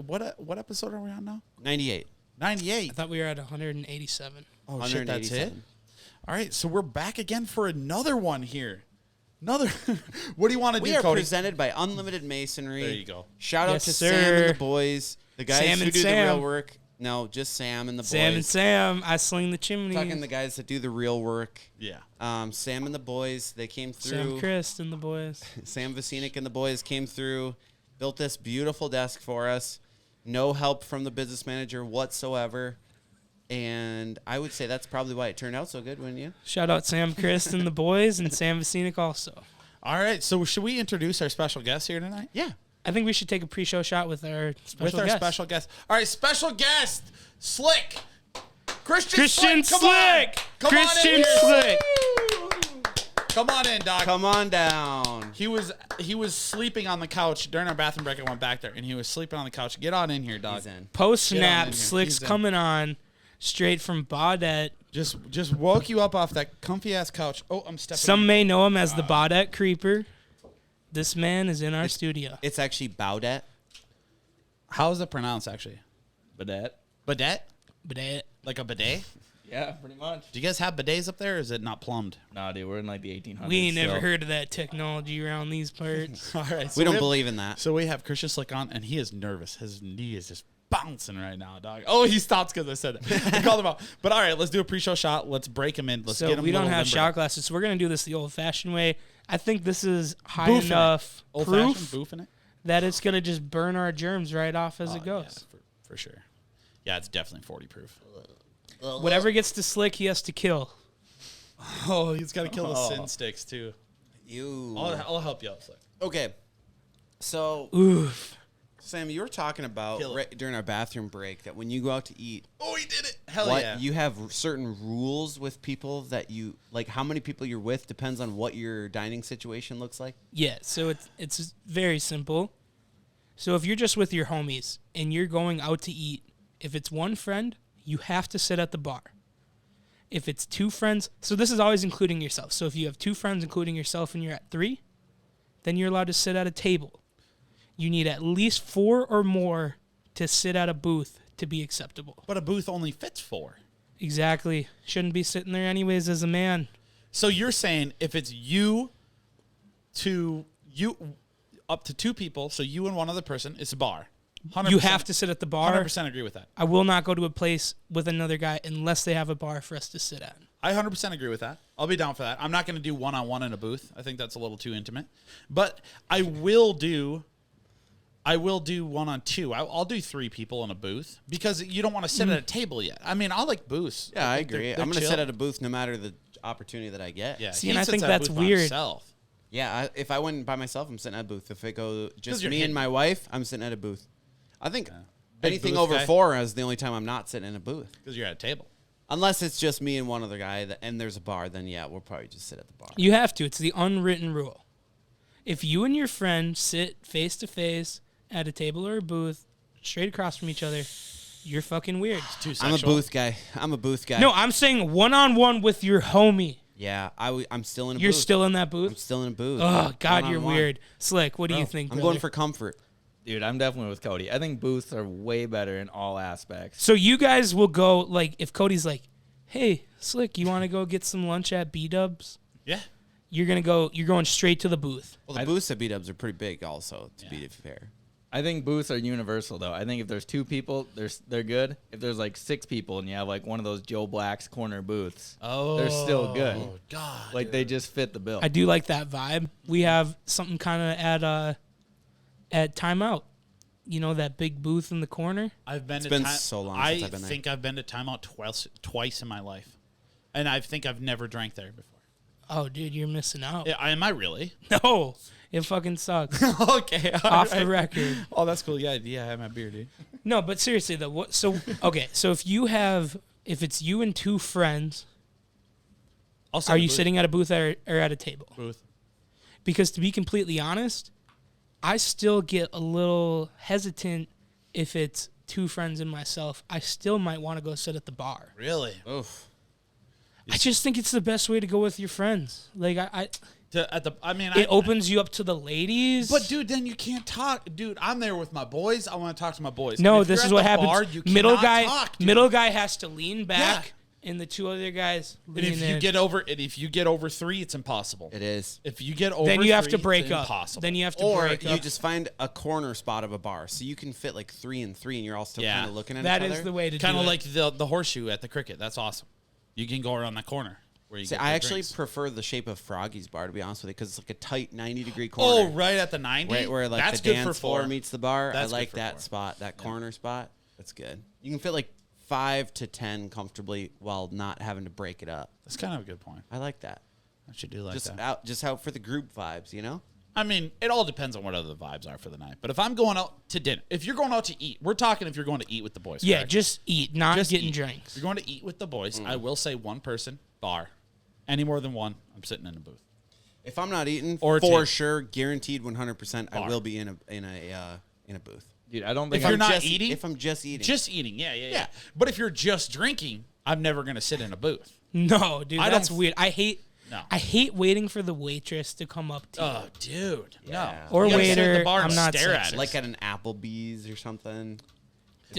S1: episode are we on now?
S3: 98.
S1: 98.
S2: I thought we were at 187.
S1: Oh shit, that's it.
S3: 187.
S1: All right, so we're back again for another one here. Another. What do you want to
S3: We
S1: do,
S3: are
S1: Cody?
S3: presented by Unlimited Masonry.
S1: There you go.
S3: Shout out
S2: Yes,
S3: to
S2: sir.
S3: Sam and the boys, the guys
S2: Sam
S3: who
S2: and
S3: do the
S2: Sam.
S3: real work. No, just Sam and the
S2: Sam and
S3: boys.
S2: Sam, I sling the chimney.
S3: Talking the guys that do the real work.
S1: Yeah.
S3: Sam and the boys, they came
S2: Sam
S3: through.
S2: Christ and the boys.
S3: Sam Vasinic and the boys came through, built this beautiful desk for us. No help from the business manager whatsoever. And I would say that's probably why it turned out so good, wouldn't you?
S2: Shout out Sam Christ and the boys and Sam Vasinic also.
S1: All right, so should we introduce our special guest here tonight?
S3: Yeah.
S2: I think we should take a pre-show shot with our special guest.
S1: Special guest. All right, special guest, Slick.
S2: Christian
S1: Slick. Come on.
S2: Slick.
S1: Come on in
S2: Christian
S1: here.
S2: Slick.
S1: Come on in, Doc.
S3: Come on down.
S1: He was sleeping on the couch during our bathroom break. I went back there, and he was sleeping on the couch. Get on in here, Doc.
S3: He's in.
S2: Post
S1: Get on in
S2: snap,
S1: here.
S2: Slick's
S1: He's in.
S2: coming on straight from Baudette.
S1: Just woke you up off that comfy ass couch. Oh, I'm stepping.
S2: Some
S1: in.
S2: may know him as the Baudette Creeper. This man is in our studio.
S3: It's actually Baudet.
S1: How is it pronounced actually?
S5: Bidet.
S1: Bidet?
S2: Baudette.
S1: Like a bidet?
S5: Yeah, pretty much.
S1: Do you guys have bidets up there? Or is it not plumbed?
S5: Nah, dude, we're in like the 1800s.
S2: We ain't never
S5: so-
S2: heard of that technology around these parts.
S1: All right. So
S3: We don't
S1: have-
S3: believe in that.
S1: So we have Christian Slick on, and he is nervous. His knee is just bouncing right now, dog. Oh, he stops because I said it. I called him out. But all right, let's do a pre-show shot. Let's break him in. Let's
S2: So
S1: get him.
S2: we
S1: a
S2: don't
S1: little
S2: have
S1: limber.
S2: shot glasses, so we're gonna do this the old-fashioned way. I think this is high
S1: Boofing it.
S2: enough
S1: Old-fashioned
S2: proof
S1: boofing it.
S2: that it's gonna just burn our germs right off as
S1: Oh,
S2: it goes.
S1: yeah, for sure. Yeah, it's definitely 40 proof.
S2: Whatever gets to Slick, he has to kill.
S1: Oh, he's got to kill the sin sticks too.
S3: You.
S1: I'll help you out, Slick.
S3: Okay. So,
S2: Oof.
S3: Sam, you were talking about
S1: Kill it.
S3: right during our bathroom break that when you go out to eat,
S1: Oh, he did it! Hell
S3: what
S1: yeah!
S3: you have certain rules with people that you like. How many people you're with depends on what your dining situation looks like.
S2: Yeah, so it's very simple. So if you're just with your homies and you're going out to eat, if it's one friend, you have to sit at the bar. If it's two friends, so this is always including yourself. So if you have two friends, including yourself, and you're at 3, then you're allowed to sit at a table. You need at least 4 or more to sit at a booth to be acceptable.
S1: But a booth only fits 4.
S2: Exactly. Shouldn't be sitting there anyways as a man.
S1: So you're saying if it's up to 2 people, so you and one other person, it's a bar. 100%,
S2: You have to sit at the bar.
S1: 100% agree with that.
S2: I will not go to a place with another guy unless they have a bar for us to sit at.
S1: I 100% agree with that. I'll be down for that. I'm not going to do one-on-one in a booth. I think that's a little too intimate. But I will do 1-on-2. I'll do 3 people in a booth because you don't want to sit at a table yet. I mean, I like booths.
S3: Yeah, I
S1: think
S3: agree.
S1: they're
S3: I'm going to
S1: chill.
S3: sit at a booth no matter the opportunity that I get.
S1: Yeah,
S2: See,
S1: he
S2: and I
S1: sits
S2: think
S1: at a
S2: that's
S1: booth by
S2: weird.
S1: himself.
S3: Yeah, if I went by myself, I'm sitting at a booth. If I go just
S1: you're
S3: me
S1: hidden.
S3: and my wife, I'm sitting at a booth. I think
S1: Big
S3: anything
S1: booth
S3: over
S1: guy?
S3: 4 is the only time I'm not sitting in a booth.
S1: Because you're at a table.
S3: Unless it's just me and one other guy and there's a bar, then yeah, we'll probably just sit at the bar.
S2: You have to. It's the unwritten rule. If you and your friend sit face to face at a table or a booth, straight across from each other, you're fucking weird.
S1: Too
S3: I'm a
S1: sexual.
S3: booth guy. I'm a booth guy.
S2: No, I'm saying one-on-one with your homie.
S3: Yeah, I'm still in a
S2: You're
S3: booth.
S2: still in that
S3: I'm
S2: booth?
S3: still in a booth.
S2: Oh, God, you're
S3: One-on-one.
S2: weird. Slick, what do you think,
S3: I'm
S2: brother?
S3: going for comfort.
S6: Dude, I'm definitely with Cody. I think booths are way better in all aspects.
S2: So you guys will go, like, if Cody's like, hey, Slick, you want to go get some lunch at B-Dubs?
S1: Yeah.
S2: You're going straight to the booth.
S3: Well, the booths at B-Dubs are pretty big also, to be fair.
S6: I think booths are universal though. I think if there's 2 people, they're good. If there's like 6 people and you have like one of those Joe Black's corner booths, they're still good.
S1: Oh, God.
S6: Like they just fit the bill.
S2: I do like that vibe. We have something kind of at Timeout. you know, that big booth in the corner.
S1: I've been
S3: It's
S1: to
S3: been
S1: time-
S3: so long
S1: I
S3: since I've been there.
S1: think I've been to Timeout twice in my life, and I think I've never drank there before.
S2: Oh, dude, you're missing out.
S1: Am I really?
S2: No, it fucking sucks.
S1: Okay,
S2: Off the record.
S1: Oh, that's cool. Yeah, I have my beer, dude.
S2: No, but seriously though, what? So okay, so if it's you and two friends,
S1: Also,
S2: are you sitting at a booth or at a table?
S1: booth?
S2: Because to be completely honest, I still get a little hesitant if it's two friends and myself. I still might want to go sit at the bar.
S1: Really?
S3: Oof.
S2: I just think it's the best way to go with your friends. Like it opens you up to the ladies.
S1: But dude, then you can't talk, dude. I'm there with my boys. I want to talk to my boys.
S2: no,
S1: And if
S2: this
S1: you're
S2: is
S1: at
S2: what
S1: the
S2: happens.
S1: bar, you
S2: middle
S1: cannot
S2: guy,
S1: talk, dude.
S2: middle guy has to lean back, and the two other guys
S1: And
S2: lean
S1: if
S2: in.
S1: you get over 3, it's impossible.
S3: It is.
S1: If you get over,
S2: then you have to
S1: 3,
S2: break
S1: it's
S2: up.
S1: Impossible.
S2: Then you have to
S3: Or
S2: break
S3: you
S2: up.
S3: just find a corner spot of a bar, so you can fit like 3 and 3, and you're all still
S1: Yeah.
S3: kind of looking at
S2: That
S3: each
S2: is
S3: other.
S2: the way to
S1: kind
S2: do
S1: of
S2: it.
S1: like the horseshoe at the cricket. That's awesome. You can go around that corner where you.
S3: See,
S1: get
S3: I
S1: the
S3: actually
S1: drinks.
S3: prefer the shape of Froggy's bar, to be honest with you, because it's like a tight 90-degree
S1: Oh,
S3: corner.
S1: right at the 90.
S3: Right where like
S1: That's
S3: the
S1: good
S3: dance
S1: for
S3: floor
S1: 4.
S3: meets the bar.
S1: That's
S3: I
S1: good
S3: like
S1: for
S3: that
S1: 4.
S3: spot, that corner spot. That's good. You can fit like 5 to 10 comfortably while not having to break it up.
S1: That's kind of a good point.
S3: I like that.
S1: I should do like
S3: Just
S1: that.
S3: out for the group vibes, you know?
S1: I mean, it all depends on what other vibes are for the night. But if I'm going out to dinner, if you're going out to eat, we're talking if you're going to eat with the boys.
S2: yeah,
S1: correct?
S2: just eat, not
S1: Just
S2: getting
S1: eat.
S2: drinks.
S1: If you're going to eat with the boys,
S3: Mm.
S1: I will say one person, bar. Any more than one, I'm sitting in a booth.
S3: If I'm not eating,
S1: Or
S3: for
S1: two.
S3: sure, guaranteed 100%, I
S1: Bar.
S3: will be in a booth.
S6: Dude, I don't think
S1: If you're
S3: I'm
S1: not
S3: just,
S1: eating,
S3: if I'm just eating,
S1: just eating, yeah.
S3: Yeah.
S1: But if you're just drinking, I'm never going to sit in a booth.
S2: No, dude,
S1: I
S2: that's
S1: don't-
S2: weird. I hate waiting for the waitress to come up to you.
S1: Oh, dude,
S3: Yeah.
S1: no.
S2: Or
S1: You gotta sit at
S2: waiter,
S1: the bar and
S2: I'm not
S1: stare at
S2: sexist.
S1: it.
S3: like at an Applebee's or something.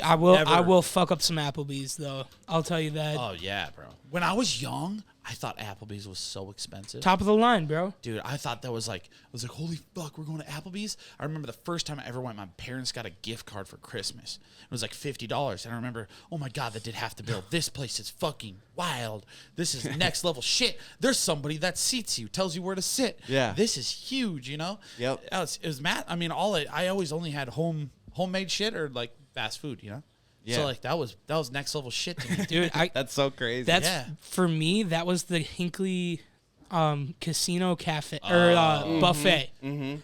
S2: I will
S1: never-
S2: will fuck up some Applebee's though. I'll tell you that.
S1: Oh yeah, bro. When I was young, I thought Applebee's was so expensive.
S2: Top of the line, bro.
S1: Dude, I thought that was like, I was like, holy fuck, we're going to Applebee's. I remember the first time I ever went, my parents got a gift card for Christmas. It was like $50. And I remember, oh my God, that did half the bill. This place is fucking wild. This is next level shit. There's somebody that seats you, tells you where to sit.
S3: Yeah.
S1: This is huge, you know?
S3: Yep.
S1: It was Matt. I mean, I always only had homemade shit or like fast food, you know?
S3: Yeah.
S1: So like that was next level shit to me.
S2: Dude,
S3: That's so crazy.
S2: that's
S1: Yeah.
S2: for me. That was the Hinkley Casino Cafe or buffet.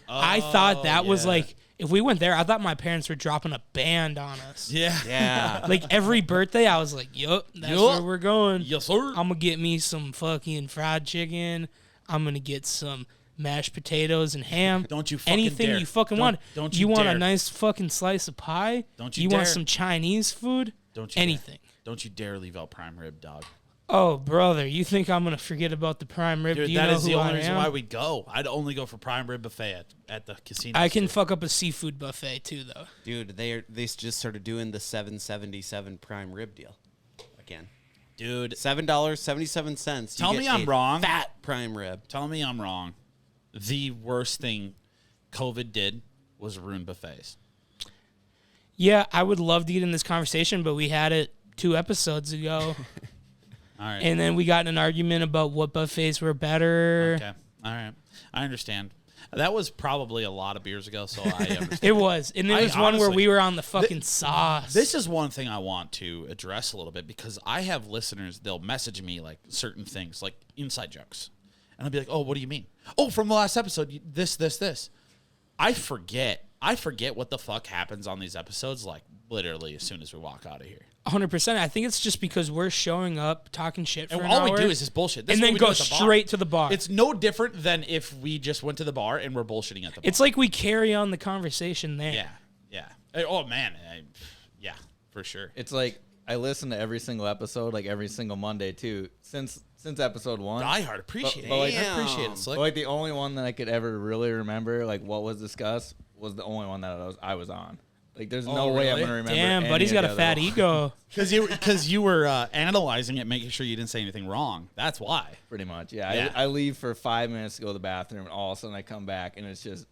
S2: I thought that was
S1: yeah.
S2: like if we went there, I thought my parents were dropping a band on us.
S1: Yeah.
S3: yeah.
S2: Like every birthday, I was like, "Yup, that's
S1: Yup.
S2: where we're going."
S1: Yes, sir.
S2: I'm gonna get me some fucking fried chicken. I'm gonna get some mashed potatoes and ham.
S1: Don't you fucking
S2: anything
S1: dare.
S2: you fucking
S1: Don't-
S2: want?
S1: don't you
S2: want a
S1: dare.
S2: nice fucking slice of pie?
S1: Don't you
S2: You want
S1: dare.
S2: some Chinese food?
S1: Don't you
S2: anything?
S1: Dare. Don't you dare leave out prime rib, dog.
S2: Oh, brother, you think I'm gonna forget about the prime rib?
S1: Dude,
S2: Do you
S1: that
S2: know
S1: is the
S2: who
S1: only
S2: I
S1: reason
S2: am?
S1: why we'd go. I'd only go for prime rib buffet at the casino.
S2: I can fuck up a seafood buffet too, though.
S3: Dude, they just started doing the $7.77 prime rib deal again.
S1: Dude,
S3: $7.77.
S1: Tell me I'm wrong.
S3: Fat prime rib.
S1: tell me I'm wrong. The worst thing COVID did was ruin buffets.
S2: Yeah, I would love to get in this conversation, but we had it 2 episodes ago,
S1: All right.
S2: and then we got in an argument about what buffets were better.
S1: Okay. All right. I understand. That was probably a lot of beers ago, so I understand.
S2: It was, and there
S1: I
S2: was one where
S1: honestly-
S2: we were on the fucking sauce.
S1: This is one thing I want to address a little bit because I have listeners, they'll message me like certain things, like inside jokes. And I'll be like, oh, what do you mean? Oh, from the last episode, this. I forget what the fuck happens on these episodes, like literally as soon as we walk out of here.
S2: 100%. I think it's just because we're showing up, talking shit for
S1: And
S2: an
S1: all
S2: hour,
S1: we do is just bullshit. This
S2: and
S1: is what
S2: then
S1: we do
S2: go
S1: at the bar.
S2: straight to the bar.
S1: It's no different than if we just went to the bar and we're bullshitting at the bar.
S2: It's like we carry on the conversation there.
S1: Yeah. Oh, man. Yeah, for sure.
S6: it's like I listen to every single episode, like every single Monday too, since episode 1.
S1: Die hard. Appreciate
S6: But,
S1: it.
S6: like,
S1: I appreciate
S3: damn.
S1: it. Slick.
S6: But like the only one that I could ever really remember, like what was discussed, was the only one that I was on. Like, there's no way I'm
S1: really?
S6: gonna remember.
S2: Damn,
S6: any
S2: buddy's
S6: of
S2: got
S6: the
S2: a
S6: other
S2: fat
S6: ones.
S2: ego.
S1: Because you were analyzing it, making sure you didn't say anything wrong. That's why.
S6: Pretty much, yeah.
S1: Yeah.
S6: I leave for 5 minutes to go to the bathroom, and all of a sudden I come back, and it's just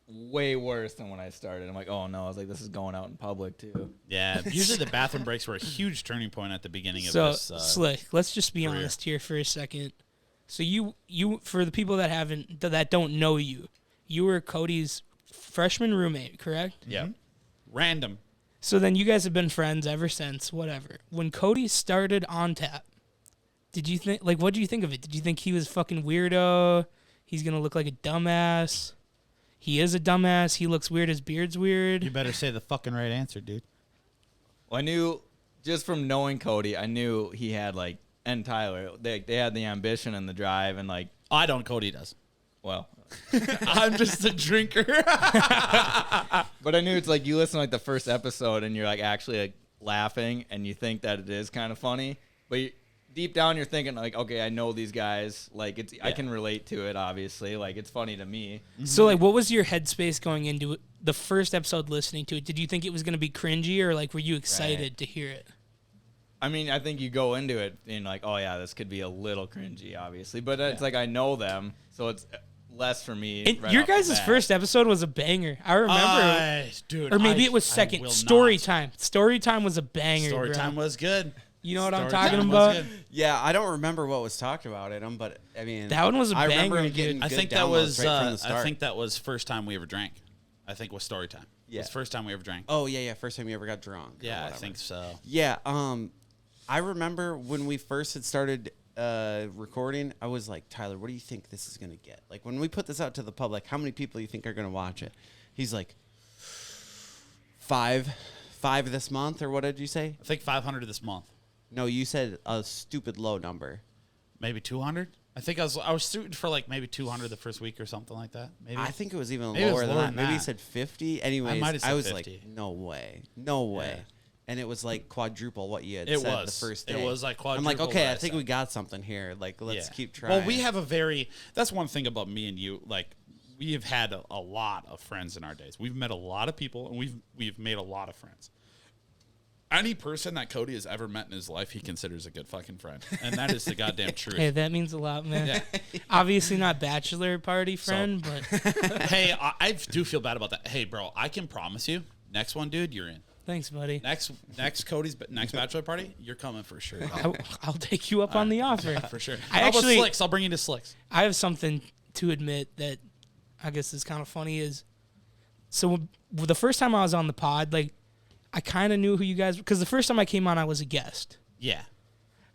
S6: way worse than when I started. I'm like, oh no, I was like, this is going out in public too.
S1: Yeah. Usually the bathroom breaks were a huge turning point at the beginning of
S2: So
S1: this.
S2: Slick, let's just be
S1: career.
S2: honest here for a second. So you for the people that don't know you, you were Cody's freshman roommate, correct?
S1: Yeah. Random.
S2: So then you guys have been friends ever since, whatever. When Cody started On Tap, did you think, like, what did you think of it? Did you think he was fucking weirdo? He's going to look like a dumbass. He is a dumbass. He looks weird. His beard's weird.
S7: You better say the fucking right answer, dude.
S6: Well, I knew just from knowing Cody, I knew he had like, and Tyler, they had the ambition and the drive and like,
S1: I don't. Cody does.
S6: well,
S1: I'm just a drinker.
S6: but I knew it's like you listen to like the first episode and you're like actually like laughing and you think that it is kind of funny, but deep down you're thinking like, okay, I know these guys, like it's I can relate to it. Obviously, like it's funny to me.
S2: So, like, what was your headspace going into it, the first episode listening to it? Did you think it was going to be cringy, or, like, were you excited to hear it?
S6: I mean, I think you go into it and like, oh yeah, this could be a little cringy, obviously, but it's like I know them, so it's less for me.
S2: And
S6: right
S2: your
S6: off the
S2: guys'
S6: bat.
S2: first episode was a banger. I remember.
S1: Dude,
S2: or maybe it was second.
S1: will
S2: Story
S1: not.
S2: time. Story time was a banger.
S1: Story
S2: bro.
S1: time was good.
S2: You know what I'm
S1: Story
S2: talking
S1: time
S2: about?
S1: was good.
S3: Yeah, I don't remember what was talked about in them, but I mean,
S2: That one was a
S3: I remember
S2: banger,
S3: him getting
S2: dude.
S1: I
S3: good
S1: think that
S3: downloads
S1: was.
S3: right from the start.
S1: I think that was first time we ever drank. I think was story time.
S3: Yeah.
S1: It was first time we ever drank.
S3: Oh yeah, first time you ever got drunk. or
S1: yeah, I
S3: whatever.
S1: think so.
S3: Yeah, I remember when we first had started recording, I was like, Tyler, what do you think this is gonna get? Like when we put this out to the public, how many people do you think are gonna watch it? He's like, 5 this month, or what did you say?
S1: I think 500 this month.
S3: No, you said a stupid low number.
S1: Maybe 200. I think I was shooting for like maybe 200 the first week or something like that. Maybe.
S3: I think it was even
S1: Maybe it was
S3: lower than
S1: lower
S3: that.
S1: than
S3: Maybe he
S1: that.
S3: said 50. Anyways,
S1: might have said
S3: I was
S1: 50.
S3: like, no way.
S1: Yeah.
S3: And it was like quadruple what you had
S1: It
S3: said
S1: was.
S3: the first
S1: It
S3: day.
S1: was like
S3: I'm like,
S1: quadruple
S3: okay,
S1: what
S3: I
S1: I
S3: think
S1: said.
S3: we got something here. Like, let's
S1: Yeah.
S3: keep trying.
S1: Well, we have a very. That's one thing about me and you. Like, we have had a lot of friends in our days. We've met a lot of people, and we've made a lot of friends. Any person that Cody has ever met in his life, he considers a good fucking friend, and that is the goddamn truth.
S2: Hey, that means a lot, man.
S1: Yeah.
S2: Obviously not bachelor party friend, but
S1: Hey, I do feel bad about that. Hey, bro, I can promise you, next one, dude, you're in.
S2: thanks, buddy.
S1: Next Cody's next bachelor party, you're coming for sure.
S2: I'll take you up on the offer.
S1: For sure.
S2: I
S1: How about
S2: actually-
S1: Slicks? I'll bring you to Slicks.
S2: I have something to admit that I guess is kind of funny is, so the first time I was on the pod, like, I kind of knew who you guys, because the first time I came on, I was a guest.
S1: Yeah.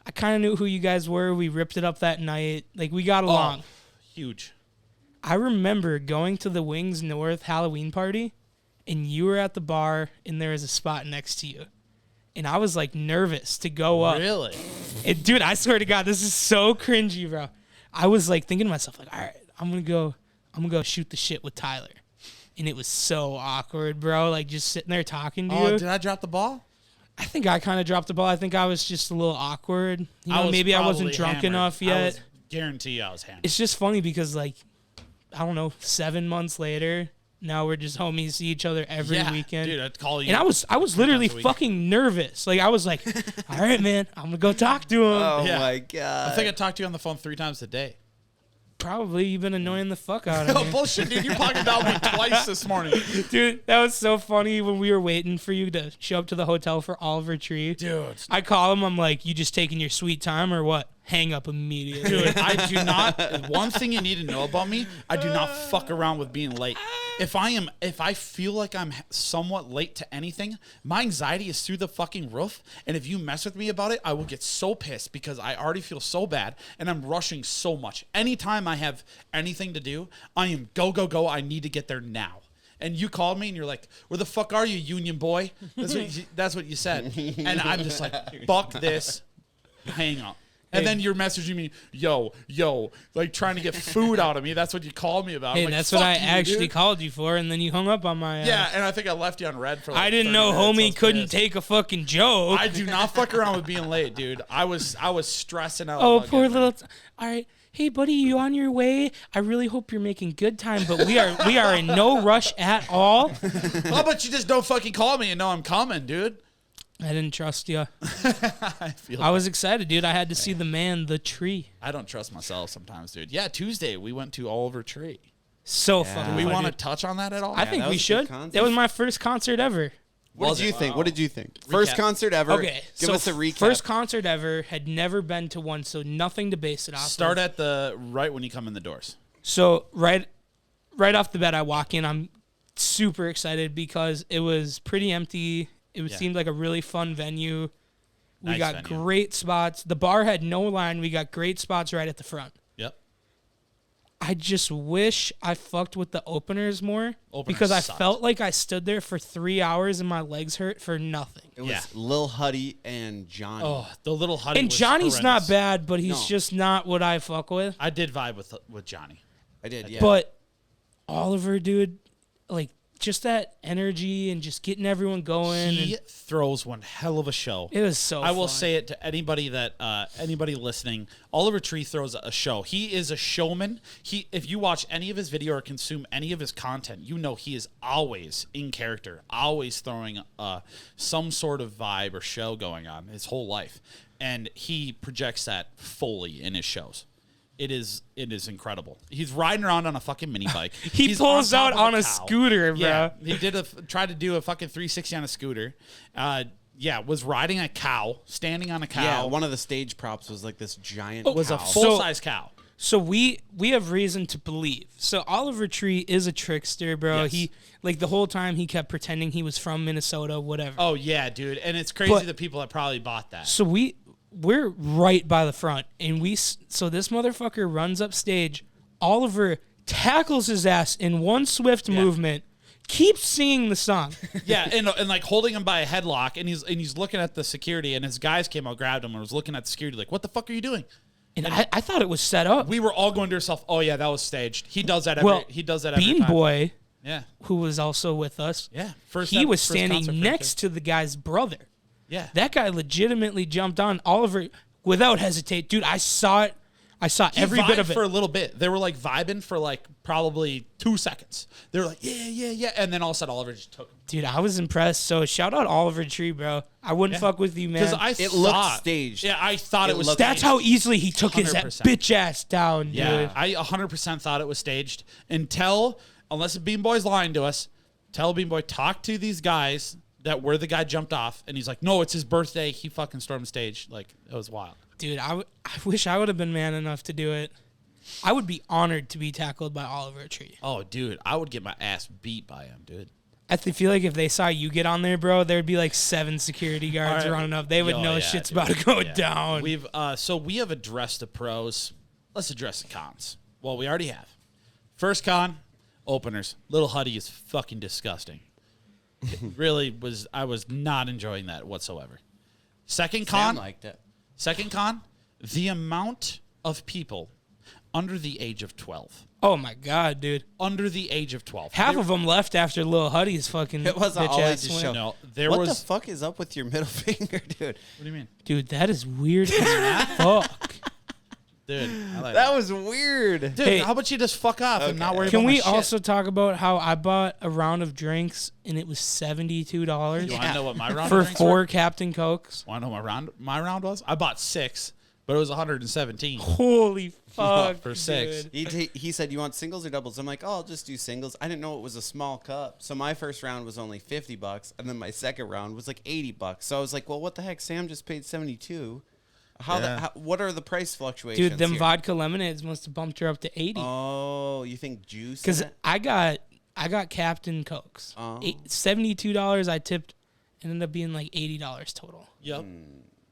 S2: I kind of knew who you guys were. We ripped it up that night. Like, we got along.
S1: Huge.
S2: I remember going to the Wings North Halloween party, and you were at the bar, and there was a spot next to you. And I was, like, nervous to go up.
S1: Really?
S2: And, dude, I swear to God, this is so cringy, bro. I was, like, thinking to myself, like, all right, I'm gonna go shoot the shit with Tyler. And it was so awkward, bro. Like, just sitting there talking to you.
S1: Did I drop the ball?
S2: I think I kind of dropped the ball. I think I was just a little awkward. You know,
S1: was
S2: maybe I wasn't
S1: probably
S2: drunk
S1: hammered.
S2: enough
S1: I
S2: yet.
S1: guarantee you I was hammered.
S2: It's just funny because, like, I don't know, 7 months later, now we're just homies, see each other every weekend.
S1: Dude, I'd call you.
S2: And I was literally
S1: times a week.
S2: fucking nervous. Like, I was like, all right, man, I'm going to go talk to him.
S3: Oh
S1: Yeah.
S3: my god!
S1: I think I talked to you on the phone 3 times a day.
S2: Probably you've been annoying the fuck out of
S1: Oh,
S2: me.
S1: bullshit, dude. You talking about me twice this morning.
S2: Dude, that was so funny when we were waiting for you to show up to the hotel for Oliver Tree.
S1: Dude.
S2: I call him, I'm like, you just taking your sweet time or what? Hang up immediately.
S1: Dude, I do not. One thing you need to know about me, I do not fuck around with being late. If I feel like I'm somewhat late to anything, my anxiety is through the fucking roof. And if you mess with me about it, I will get so pissed because I already feel so bad and I'm rushing so much. Anytime I have anything to do, I am go, go, go. I need to get there now. And you called me and you're like, where the fuck are you, union boy? That's what you said. And I'm just like, fuck this. Hang up. And then you're messaging me, yo, like trying to get food out of me. That's what you called me about.
S2: Hey,
S1: I'm like,
S2: that's what
S1: "Fuck
S2: I
S1: you,
S2: actually
S1: dude."
S2: called you for, and then you hung up on my ass.
S1: Yeah, and I think I left you on red for like
S2: I didn't
S1: 30
S2: know
S1: minutes. I
S2: homie
S1: was
S2: couldn't
S1: pissed.
S2: take a fucking joke.
S1: I do not fuck around with being late, dude. I was stressing out.
S2: Oh,
S1: about
S2: poor
S1: getting
S2: little. All right, hey buddy, you on your way? I really hope you're making good time, but we are in no rush at all.
S1: there. How about you just don't fucking call me and know I'm coming, dude?
S2: I didn't trust you.
S1: I feel.
S2: I was excited, dude. I had to see the man, the tree.
S1: I don't trust myself sometimes, dude. Yeah, Tuesday we went to Oliver Tree.
S2: So fucking.
S1: Do we
S2: fun,
S1: want to
S2: dude.
S1: touch on that at all?
S2: I think
S3: that
S2: we
S3: was a good
S2: should.
S3: concert.
S2: That was my first concert ever.
S3: What
S1: Was
S3: did you
S1: it?
S3: think?
S1: Wow.
S3: What did you think? First concert ever.
S2: Okay,
S3: Give
S2: so
S3: us a recap.
S2: First concert ever. Had never been to one, so nothing to base it off.
S1: Start
S2: of.
S1: at the right when you come in the doors.
S2: So right off the bat, I walk in. I'm super excited because it was pretty empty. It
S1: Yeah.
S2: seemed like a really fun venue. We
S1: Nice
S2: got
S1: venue.
S2: great spots. The bar had no line. We got great spots right at the front.
S1: Yep.
S2: I just wish I fucked with the openers more
S1: Openers
S2: because I
S1: sucked.
S2: felt like I stood there for 3 hours and my legs hurt for nothing.
S3: It was
S1: Yeah.
S3: Lil Huddy and Johnny.
S1: Oh, the little Huddy.
S2: And
S1: was
S2: Johnny's not
S1: horrendous.
S2: bad, but he's
S3: No.
S2: just not what I fuck with.
S1: I did vibe with Johnny.
S3: I did, yeah.
S2: But Oliver, dude, like just that energy and just getting everyone going.
S1: He
S2: And
S1: throws one hell of a show.
S2: it was so
S1: I will
S2: fun.
S1: say it to anybody that anybody listening. Oliver Tree throws a show. He is a showman. If you watch any of his video or consume any of his content, you know he is always in character, always throwing some sort of vibe or show going on his whole life, and he projects that fully in his shows. It is incredible. He's riding around on a fucking mini bike.
S2: He
S1: He's
S2: pulls
S1: top
S2: out
S1: of
S2: on a
S1: cow.
S2: scooter, bro.
S1: Yeah, he tried to do a fucking 360 on a scooter. Was riding a cow, standing on a cow.
S3: yeah, one of the stage props was like this giant
S1: was
S3: cow.
S1: a full size cow.
S2: So we have reason to believe. So Oliver Tree is a trickster, bro.
S1: Yes.
S2: He like the whole time he kept pretending he was from Minnesota, whatever.
S1: Oh yeah, dude, and it's crazy
S2: But-
S1: the people that probably bought that.
S2: So we're right by the front, and so this motherfucker runs up stage. Oliver tackles his ass in one swift movement, keeps singing the song.
S1: Yeah, and like holding him by a headlock, and he's looking at the security, and his guys came out, grabbed him, and was looking at the security like, "What the fuck are you doing?"
S2: And I thought it was set up.
S1: We were all going to ourselves, "Oh yeah, that was staged." He does that. He does that.
S2: Bean
S1: every time.
S2: Boy,
S1: Yeah,
S2: who was also with us,
S1: yeah.
S2: he was
S1: first
S2: standing
S1: concert for him,
S2: next to the guy's brother.
S1: too. Yeah,
S2: That guy legitimately jumped on Oliver without hesitate. Dude, I saw it. I saw
S1: He
S2: every bit
S1: vibed
S2: of it.
S1: for a little bit. They were like vibing for like probably 2 seconds. They were like, yeah, and then all of a sudden Oliver just took him.
S2: Dude, I was impressed. So shout out Oliver Tree, bro. I wouldn't fuck with you, man.
S1: Because I
S3: It looked
S1: thought,
S3: staged.
S1: Yeah, I thought
S3: It
S1: it was.
S3: looked-
S2: That's
S1: staged.
S2: how easily he took his
S1: 100%.
S2: bitch ass down, dude.
S1: Yeah, I 100% thought it was staged until, unless Bean Boy's lying to us, tell Bean Boy, talk to these guys that where the guy jumped off, and he's like, no, it's his birthday. He fucking stormed stage. Like, it was wild.
S2: Dude, I wish I would have been man enough to do it. I would be honored to be tackled by Oliver Tree.
S1: Oh, dude, I would get my ass beat by him, dude.
S2: I feel like if they saw you get on there, bro, there'd be like 7 security guards
S1: All right.
S2: running up. They would
S1: Yo,
S2: know
S1: yeah,
S2: shit's
S1: dude.
S2: about to go
S1: Yeah.
S2: down.
S1: We have addressed the pros. Let's address the cons. Well, we already have. First con, openers. Little Huddy is fucking disgusting. It really was. I was not enjoying that whatsoever. Second
S3: Sam
S1: con,
S3: liked it.
S1: the amount of people under the age of 12.
S2: Oh my god, dude.
S1: Under the age of 12.
S2: Half of them left after Lil Huddy's fucking
S3: It wasn't
S2: bitch
S3: all
S2: ass
S3: ages
S2: went.
S3: show.
S1: No, there
S3: What
S1: was.
S3: the fuck is up with your middle finger, dude?
S1: What do you mean?
S2: Dude, that is weird as fuck.
S1: Dude, I like
S3: That was weird.
S1: Dude,
S2: Hey.
S1: how about you just fuck off and not worry
S2: Can
S1: about my
S2: we
S1: shit?
S2: also talk about how I bought a round of drinks and it was $72
S1: You want to know what my round
S2: for
S1: of drinks
S2: 4
S1: were?
S2: Captain Cokes?
S1: Want to know what my round was? I bought 6, but it was 117.
S2: Holy fuck.
S1: For 6.
S2: dude.
S3: He said, you want singles or doubles? I'm like, oh, I'll just do singles. I didn't know it was a small cup. So my first round was only $50, and then my second round was like $80. So I was like, well, what the heck? Sam just paid 72. What are the price fluctuations?
S2: Dude, them
S3: here?
S2: vodka lemonades must have bumped her up to 80.
S3: Oh, you think juice?
S2: Because
S3: in it?
S2: I got Captain Cokes.
S3: Oh.
S2: $72 I tipped. Ended up being like $80 total.
S1: Yep.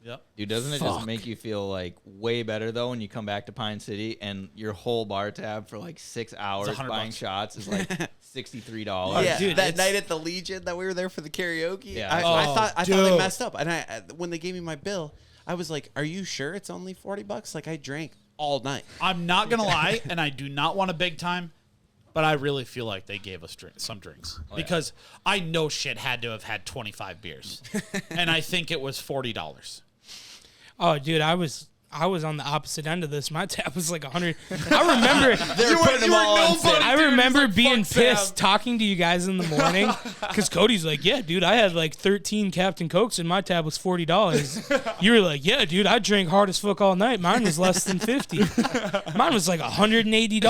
S1: Yep.
S6: Dude, doesn't it
S2: Fuck.
S6: just make you feel like way better though when you come back to Pine City and your whole bar tab for like 6 hours
S1: $100
S6: buying shots is like $63?
S3: Yeah,
S2: dude,
S3: that
S2: it's-
S3: night at the Legion that we were there for the karaoke.
S6: Yeah.
S3: I
S1: Oh,
S3: thought they
S1: dude.
S3: messed up, and when they gave me my bill, I was like, "Are you sure it's only $40?" Like I drank all night.
S1: I'm not going to lie, and I do not want a big time, but I really feel like they gave us some drinks. Because I know shit had to have had 25 beers. And I think it was $40.
S2: Oh, dude, I was on the opposite end of this. My tab was like 100. I remember
S3: They're putting them all on sale.
S2: I remember being pissed talking to you guys in the morning because Cody's like, yeah, dude, I had like 13 Captain Cokes and my tab was $40. You were like, yeah, dude, I drank hard as fuck all night. Mine was less than 50. Mine was like $180,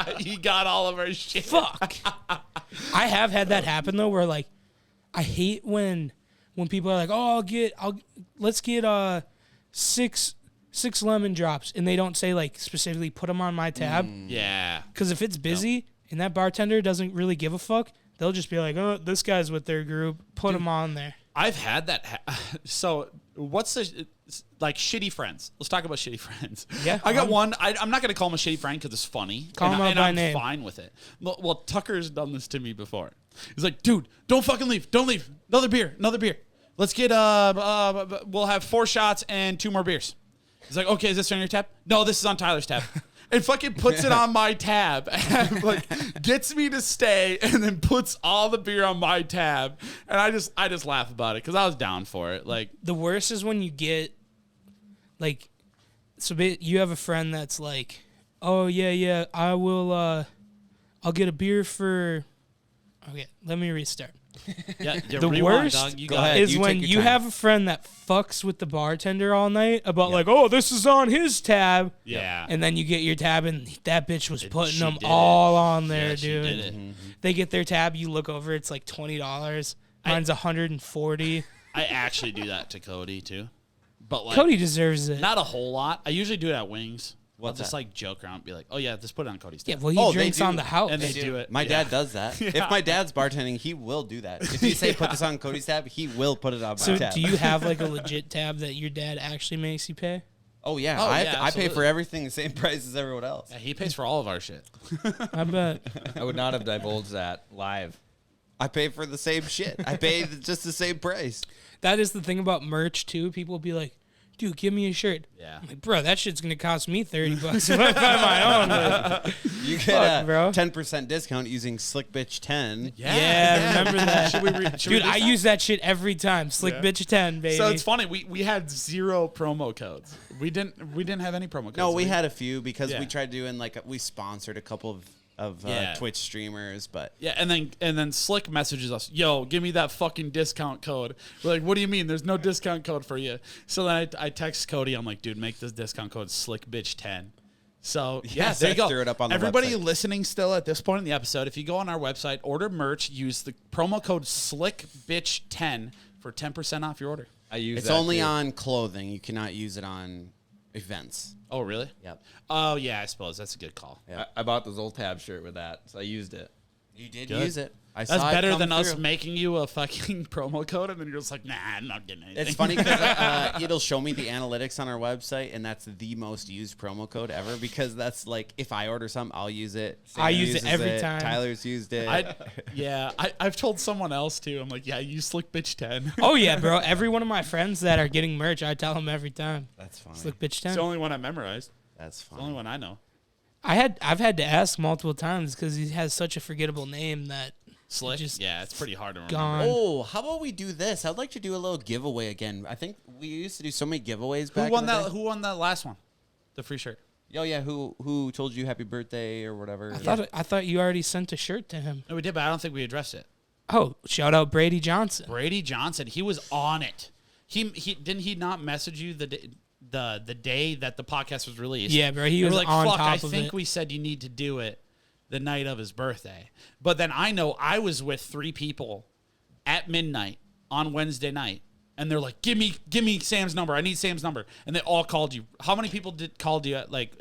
S2: bro.
S1: He got all of our shit.
S2: Fuck. I have had that happen though, where like, I hate when people are like, oh, let's get 6 lemon drops, and they don't say like specifically put them on my tab.
S1: Yeah.
S2: Because if it's busy and that bartender doesn't really give a fuck, they'll just be like, oh, this guy's with their group, put him on there.
S1: I've had that. So what's the like shitty friends? Let's talk about shitty friends.
S2: Yeah,
S1: I got one. I'm not going to call him a shitty friend because it's funny.
S2: Call him out
S1: and
S2: by
S1: I'm
S2: name.
S1: fine with it. Well, Tucker's done this to me before. He's like, dude, don't fucking leave. Don't leave. Another beer. Let's get we'll have 4 shots and 2 more beers. He's like, okay, is this on your tab? No, this is on Tyler's tab. And fucking puts it on my tab and like gets me to stay and then puts all the beer on my tab. And I just laugh about it because I was down for it. Like,
S2: The worst is when you get, like, you have a friend that's like, oh, yeah, I will, I'll get a beer for, okay, let me restart.
S1: yeah,
S2: The
S1: rewind,
S2: worst
S1: dog. You
S3: Go
S1: got
S3: ahead.
S1: it.
S2: is
S3: you
S2: when
S3: take your
S2: you
S3: time.
S2: have a friend that fucks with the bartender all night about like, oh, this is on his tab.
S1: Yeah.
S2: And then you get your tab and that bitch was putting
S1: she
S2: them
S1: did
S2: all on there,
S1: Yeah, she
S2: dude.
S1: did it.
S2: They get their tab, you look over, it's like $20. Mine's $140.
S1: I actually do that to Cody too. But like,
S2: Cody deserves it.
S1: not a whole lot. I usually do it at Wings.
S3: What's
S1: I'll just
S3: that?
S1: like joke around and be like, oh yeah, just put it on Cody's
S2: Yeah,
S1: tab.
S2: well, he
S3: Oh, they
S2: drinks
S3: do.
S2: on the house.
S1: And they do it.
S3: My
S1: Yeah.
S3: dad does that. If my dad's bartending, he will do that. If you say put this on Cody's tab, he will put it on my
S2: So
S3: tab.
S2: do you have like a legit tab that your dad actually makes you pay?
S3: Oh yeah,
S1: Oh,
S3: I,
S1: yeah,
S3: I pay for
S1: absolutely.
S3: everything the same price as everyone else.
S1: Yeah, he pays for all of our shit.
S2: I bet.
S6: I would not have divulged that live.
S3: I pay for the same shit. I pay just the same price.
S2: That is the thing about merch too. People will be like, dude, give me a shirt.
S1: Yeah.
S2: I'm like, bro, that shit's gonna cost me $30 if I buy my own. But
S3: You
S2: Fuck,
S3: get
S2: bro.
S3: a 10% discount using Slick Bitch 10.
S2: yeah, remember that.
S1: Should we
S2: Dude, I use that shit every time. Slick
S1: Yeah.
S2: bitch 10, baby.
S1: So it's funny. We had 0 promo codes. We didn't have any promo codes.
S3: No, we had a few because
S1: Yeah.
S3: we tried doing like we sponsored a couple of
S1: Yeah.
S3: Twitch streamers, but
S1: Yeah, and then Slick messages us, yo, give me that fucking discount code. We're like, what do you mean? There's no discount code for you. So then I text Cody. I'm like, dude, make this discount code SlickBitch10. So yeah,
S3: Yes,
S1: there you
S3: I
S1: go.
S3: threw it up on the
S1: Everybody
S3: website.
S1: listening still at this point in the episode, if you go on our website, order merch, use the promo code SlickBitch10 for 10% off your order.
S6: I use
S3: it's
S6: that
S3: only
S6: too.
S3: on clothing. You cannot use it on events.
S1: Oh, really?
S3: Yep.
S1: Oh, yeah, I suppose that's a good call.
S3: Yeah.
S6: I bought the Zoltab shirt with that, so I used it.
S3: You did
S1: Good.
S3: use it. I
S1: That's
S3: saw it
S1: better
S3: come
S1: than us
S3: through.
S1: making you a fucking promo code, and then you're just like, nah, I'm not getting anything.
S3: It's funny because it'll show me the analytics on our website, and that's the most used promo code ever. Because that's like, if I order something, I'll use it.
S2: I
S3: Sam
S2: use it
S3: uses
S2: every time.
S3: Tyler's used it.
S1: I've told someone else too. I'm like, yeah, you Slick Bitch 10.
S2: oh yeah, bro. Every one of my friends that are getting merch, I tell them every time.
S3: That's funny.
S2: Slick bitch
S1: It's
S2: 10.
S1: the only one I memorized.
S3: That's
S1: It's the only
S3: funny.
S1: one I know.
S2: I've had to ask multiple times because he has such a forgettable name that
S1: Slick.
S2: Just
S1: Yeah, it's pretty hard to remember.
S2: gone.
S3: Oh, how about we do this? I'd like to do a little giveaway again. I think we used to do so many giveaways back.
S1: Who won
S3: in the
S1: that?
S3: day.
S1: Who won that last one? The free shirt.
S3: Oh yeah, who told you happy birthday or whatever?
S2: I thought you already sent a shirt to him.
S1: No, we did, but I don't think we addressed it.
S2: Oh, shout out Brady Johnson.
S1: Brady Johnson. He was on it. He didn't he not message you the day that the podcast was released?
S2: Yeah, bro, he
S1: You were
S2: was
S1: like,
S2: on
S1: fuck,
S2: top
S1: I
S2: of
S1: think
S2: it.
S1: we said you need to do it the night of his birthday. But then I know I was with 3 people at midnight on Wednesday night, and they're like, give me Sam's number. I need Sam's number. And they all called you. How many people called you at like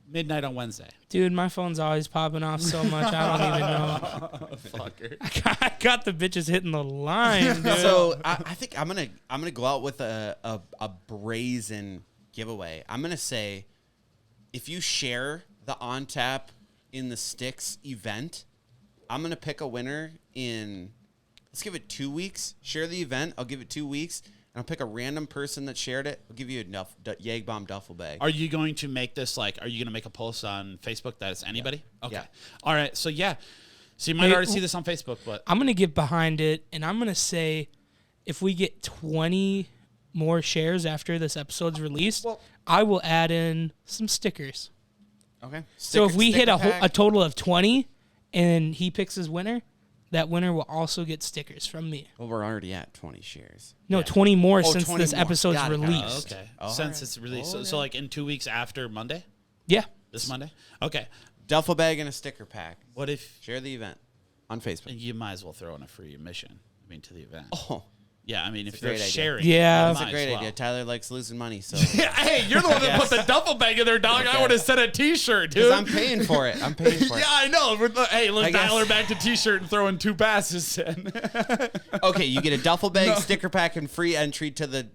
S1: midnight on Wednesday?
S2: Dude, my phone's always popping off so much I don't even know.
S1: Fucker.
S2: I got the bitches hitting the line, dude.
S3: So I think I'm gonna go out with a brazen giveaway. I'm gonna say, if you share the On Tap in the Sticks event, I'm gonna pick a winner in. Let's give it 2 weeks. Share the event. I'll give it 2 weeks, and I'll pick a random person that shared it. I'll give you a Yag Bomb duffel bag.
S1: Are you going to make this like? Are you going to make a post on Facebook that it's anybody? Okay.
S3: Yeah.
S1: All right. So yeah. So you might
S2: Hey,
S1: already see this on Facebook, but
S2: I'm going to get behind it, and I'm going to say if we get 20 more shares after this episode's released, I will add in some stickers.
S3: Okay.
S2: So if we hit
S3: Sticker pack.
S2: a total of 20 and he picks his winner, that winner will also get stickers from me.
S3: Well, we're already at 20 shares.
S2: No, 20 more
S3: Oh,
S2: since
S3: 20
S2: this
S3: more.
S2: episode's
S3: Got it, got it.
S2: released.
S1: okay.
S3: All
S1: Since
S3: right.
S1: it's released,
S3: Oh,
S1: so like in 2 weeks after Monday,
S2: Yeah.
S1: this Monday. Okay.
S3: Duffel bag and a sticker pack.
S1: What if
S3: Share the event on Facebook.
S1: you might as well throw in a free admission? I mean, to the event.
S3: Oh,
S1: Yeah, I mean, if
S3: a
S1: they're
S3: great idea.
S1: sharing,
S2: Yeah.
S3: That's
S1: might
S3: a
S1: as
S3: great
S1: well.
S3: idea. Tyler likes losing money, so
S1: Yeah, hey, you're the one that put the duffel bag in there, dog. I would have said a T-shirt, dude.
S3: because I'm paying for it. I'm paying for
S1: Yeah, I know. Hey, let's
S3: I guess-
S1: dial her back to T-shirt and throw in 2 passes in.
S3: it. Okay, you get a duffel bag, sticker pack, and free entry to the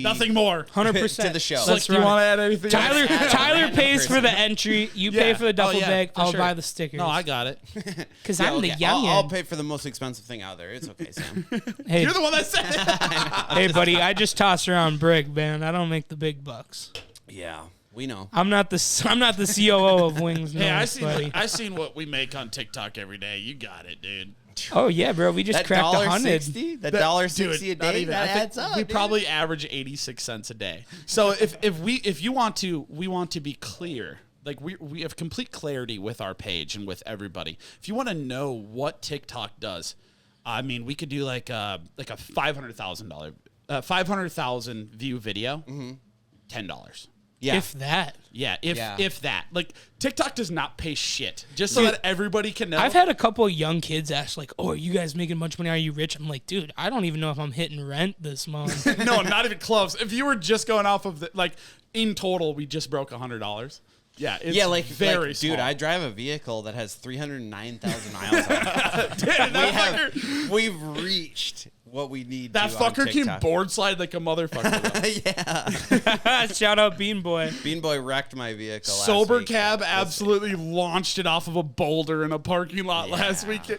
S1: Nothing more.
S2: 100%.
S3: to the show.
S1: Slick, do you
S2: run
S1: want
S2: it.
S1: to add anything?
S2: Tyler,
S3: Add a
S2: Tyler
S3: random
S2: pays for
S3: person.
S2: the entry. You pay for the duffel bag.
S1: for
S2: I'll
S1: sure.
S2: buy the stickers.
S1: No, I got it.
S2: Because
S3: Yeah,
S2: I'm the
S3: okay,
S2: young
S3: I'll pay for the most expensive thing out there. It's okay, Sam.
S2: Hey,
S1: You're the one that said it.
S2: hey, buddy, I just toss around brick, man. I don't make the big bucks.
S3: Yeah, we know.
S2: I'm not the COO of Wings.
S1: Hey,
S2: North, buddy.
S1: I seen what we make on TikTok every day. You got it, dude.
S2: Oh yeah, bro. We just
S3: That
S2: cracked 100.
S3: $1.60, that
S1: That-
S3: $1.60 a
S1: dude, not
S3: day,
S1: even.
S3: that
S1: I think
S3: adds up.
S1: We
S3: dude.
S1: probably average 86 cents a day. So if you want to, we want to be clear. Like we have complete clarity with our page and with everybody. If you want to know what TikTok does, I mean, we could do like a $500,000 view video, $10.
S3: Yeah.
S2: If that.
S1: Yeah,
S3: Yeah.
S1: if that. Like TikTok does not pay shit. Just so that everybody can know.
S2: I've had a couple of young kids ask like, "Oh, are you guys making much money? Are you rich?" I'm like, "Dude, I don't even know if I'm hitting rent this month."
S1: No, not even close. If you were just going off of the, like in total, we just broke $100. Yeah, it's
S3: Yeah,
S1: very
S3: dude,
S1: small.
S3: I drive a vehicle that has 309,000 miles on it.
S1: Dude, that fucker,
S3: We've reached what we need
S1: that
S3: to
S1: fucker
S3: on
S1: can
S3: TikTok.
S1: board slide like a motherfucker.
S3: Yeah.
S2: Shout out Bean Boy.
S3: Bean Boy wrecked my vehicle last
S1: Sober
S3: week.
S1: Cab absolutely launched it off of a boulder in a parking lot last week.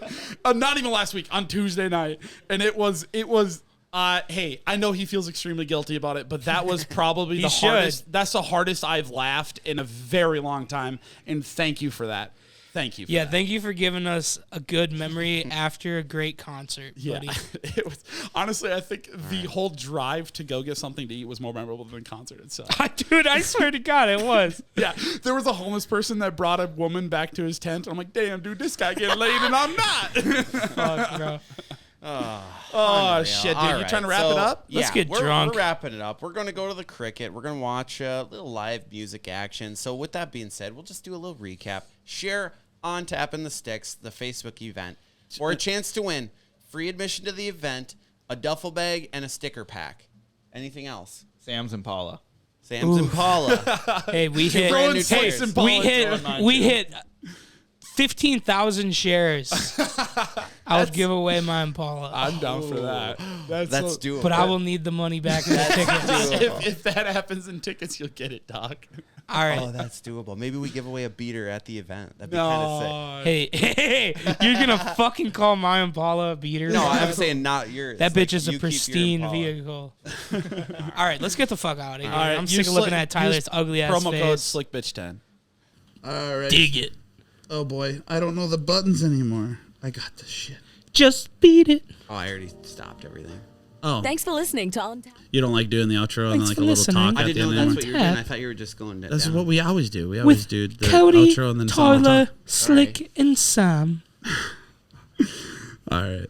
S1: Not even last week, on Tuesday night, and it was. Hey, I know he feels extremely guilty about it, but that was probably the
S2: should.
S1: hardest. That's the hardest I've laughed in a very long time, and thank you for that. Thank you. For
S2: Yeah,
S1: that.
S2: thank you for giving us a good memory after a great concert,
S1: Yeah,
S2: buddy.
S1: it was honestly. I think the whole drive to go get something to eat was more memorable than the concert itself.
S2: Dude, I swear to God, it was.
S1: Yeah, there was a homeless person that brought a woman back to his tent. I'm like, damn, dude, this guy getting laid and I'm not.
S2: Fuck, bro.
S1: Oh shit, dude,
S3: All
S1: you trying to
S3: right,
S1: wrap
S3: so,
S1: it up?
S2: Let's get
S3: we're
S2: drunk.
S3: wrapping it up. We're going to go to the cricket. We're going to watch a little live music action. So with that being said, we'll just do a little recap. Share on Tapping the Sticks, the Facebook event, for a chance to win free admission to the event, a duffel bag, and a sticker pack. Anything else?
S6: Sam's Impala.
S3: Sam's Impala.
S2: Hey, we hit.
S3: brand new
S2: Hey,
S3: chairs.
S2: we hit 15,000 shares. I'll give away my Impala,
S1: I'm down for that.
S3: That's doable.
S2: but I will need the money back in the tickets.
S1: If that happens in tickets, you'll get it, dog.
S2: All right.
S3: Oh, that's doable. Maybe we give away a beater at the event. That'd be kind of sick.
S2: Hey, you're gonna fucking call my Impala a beater?
S3: No, I'm saying not yours.
S2: That
S3: Like,
S2: bitch is
S3: you
S2: a
S3: keep your
S2: pristine
S3: Impala.
S2: vehicle. All right, let's get the fuck out of here.
S1: All right,
S2: I'm
S1: use
S2: sick of looking
S1: Slick-
S2: at Tyler's
S1: use
S2: ugly ass
S1: Promo code
S2: face.
S1: SlickBitch10.
S7: All right.
S2: Dig it.
S7: Oh boy, I don't know the buttons anymore. I got this shit.
S2: Just beat it.
S3: Oh, I already stopped everything.
S7: Oh,
S8: Thanks for listening to On Tap.
S7: you don't like doing the outro and
S2: Thanks
S7: like
S2: for
S7: a little
S2: listening.
S7: talk
S3: I
S7: at the
S3: didn't know
S7: end?
S3: that's
S7: of
S3: what
S7: it?
S3: you were doing. I thought you were just going
S7: That's
S3: down.
S7: what we always do. We always do the
S2: Cody,
S7: outro and then song
S2: Tyler,
S7: talk.
S2: Slick, and Sam.
S7: All right.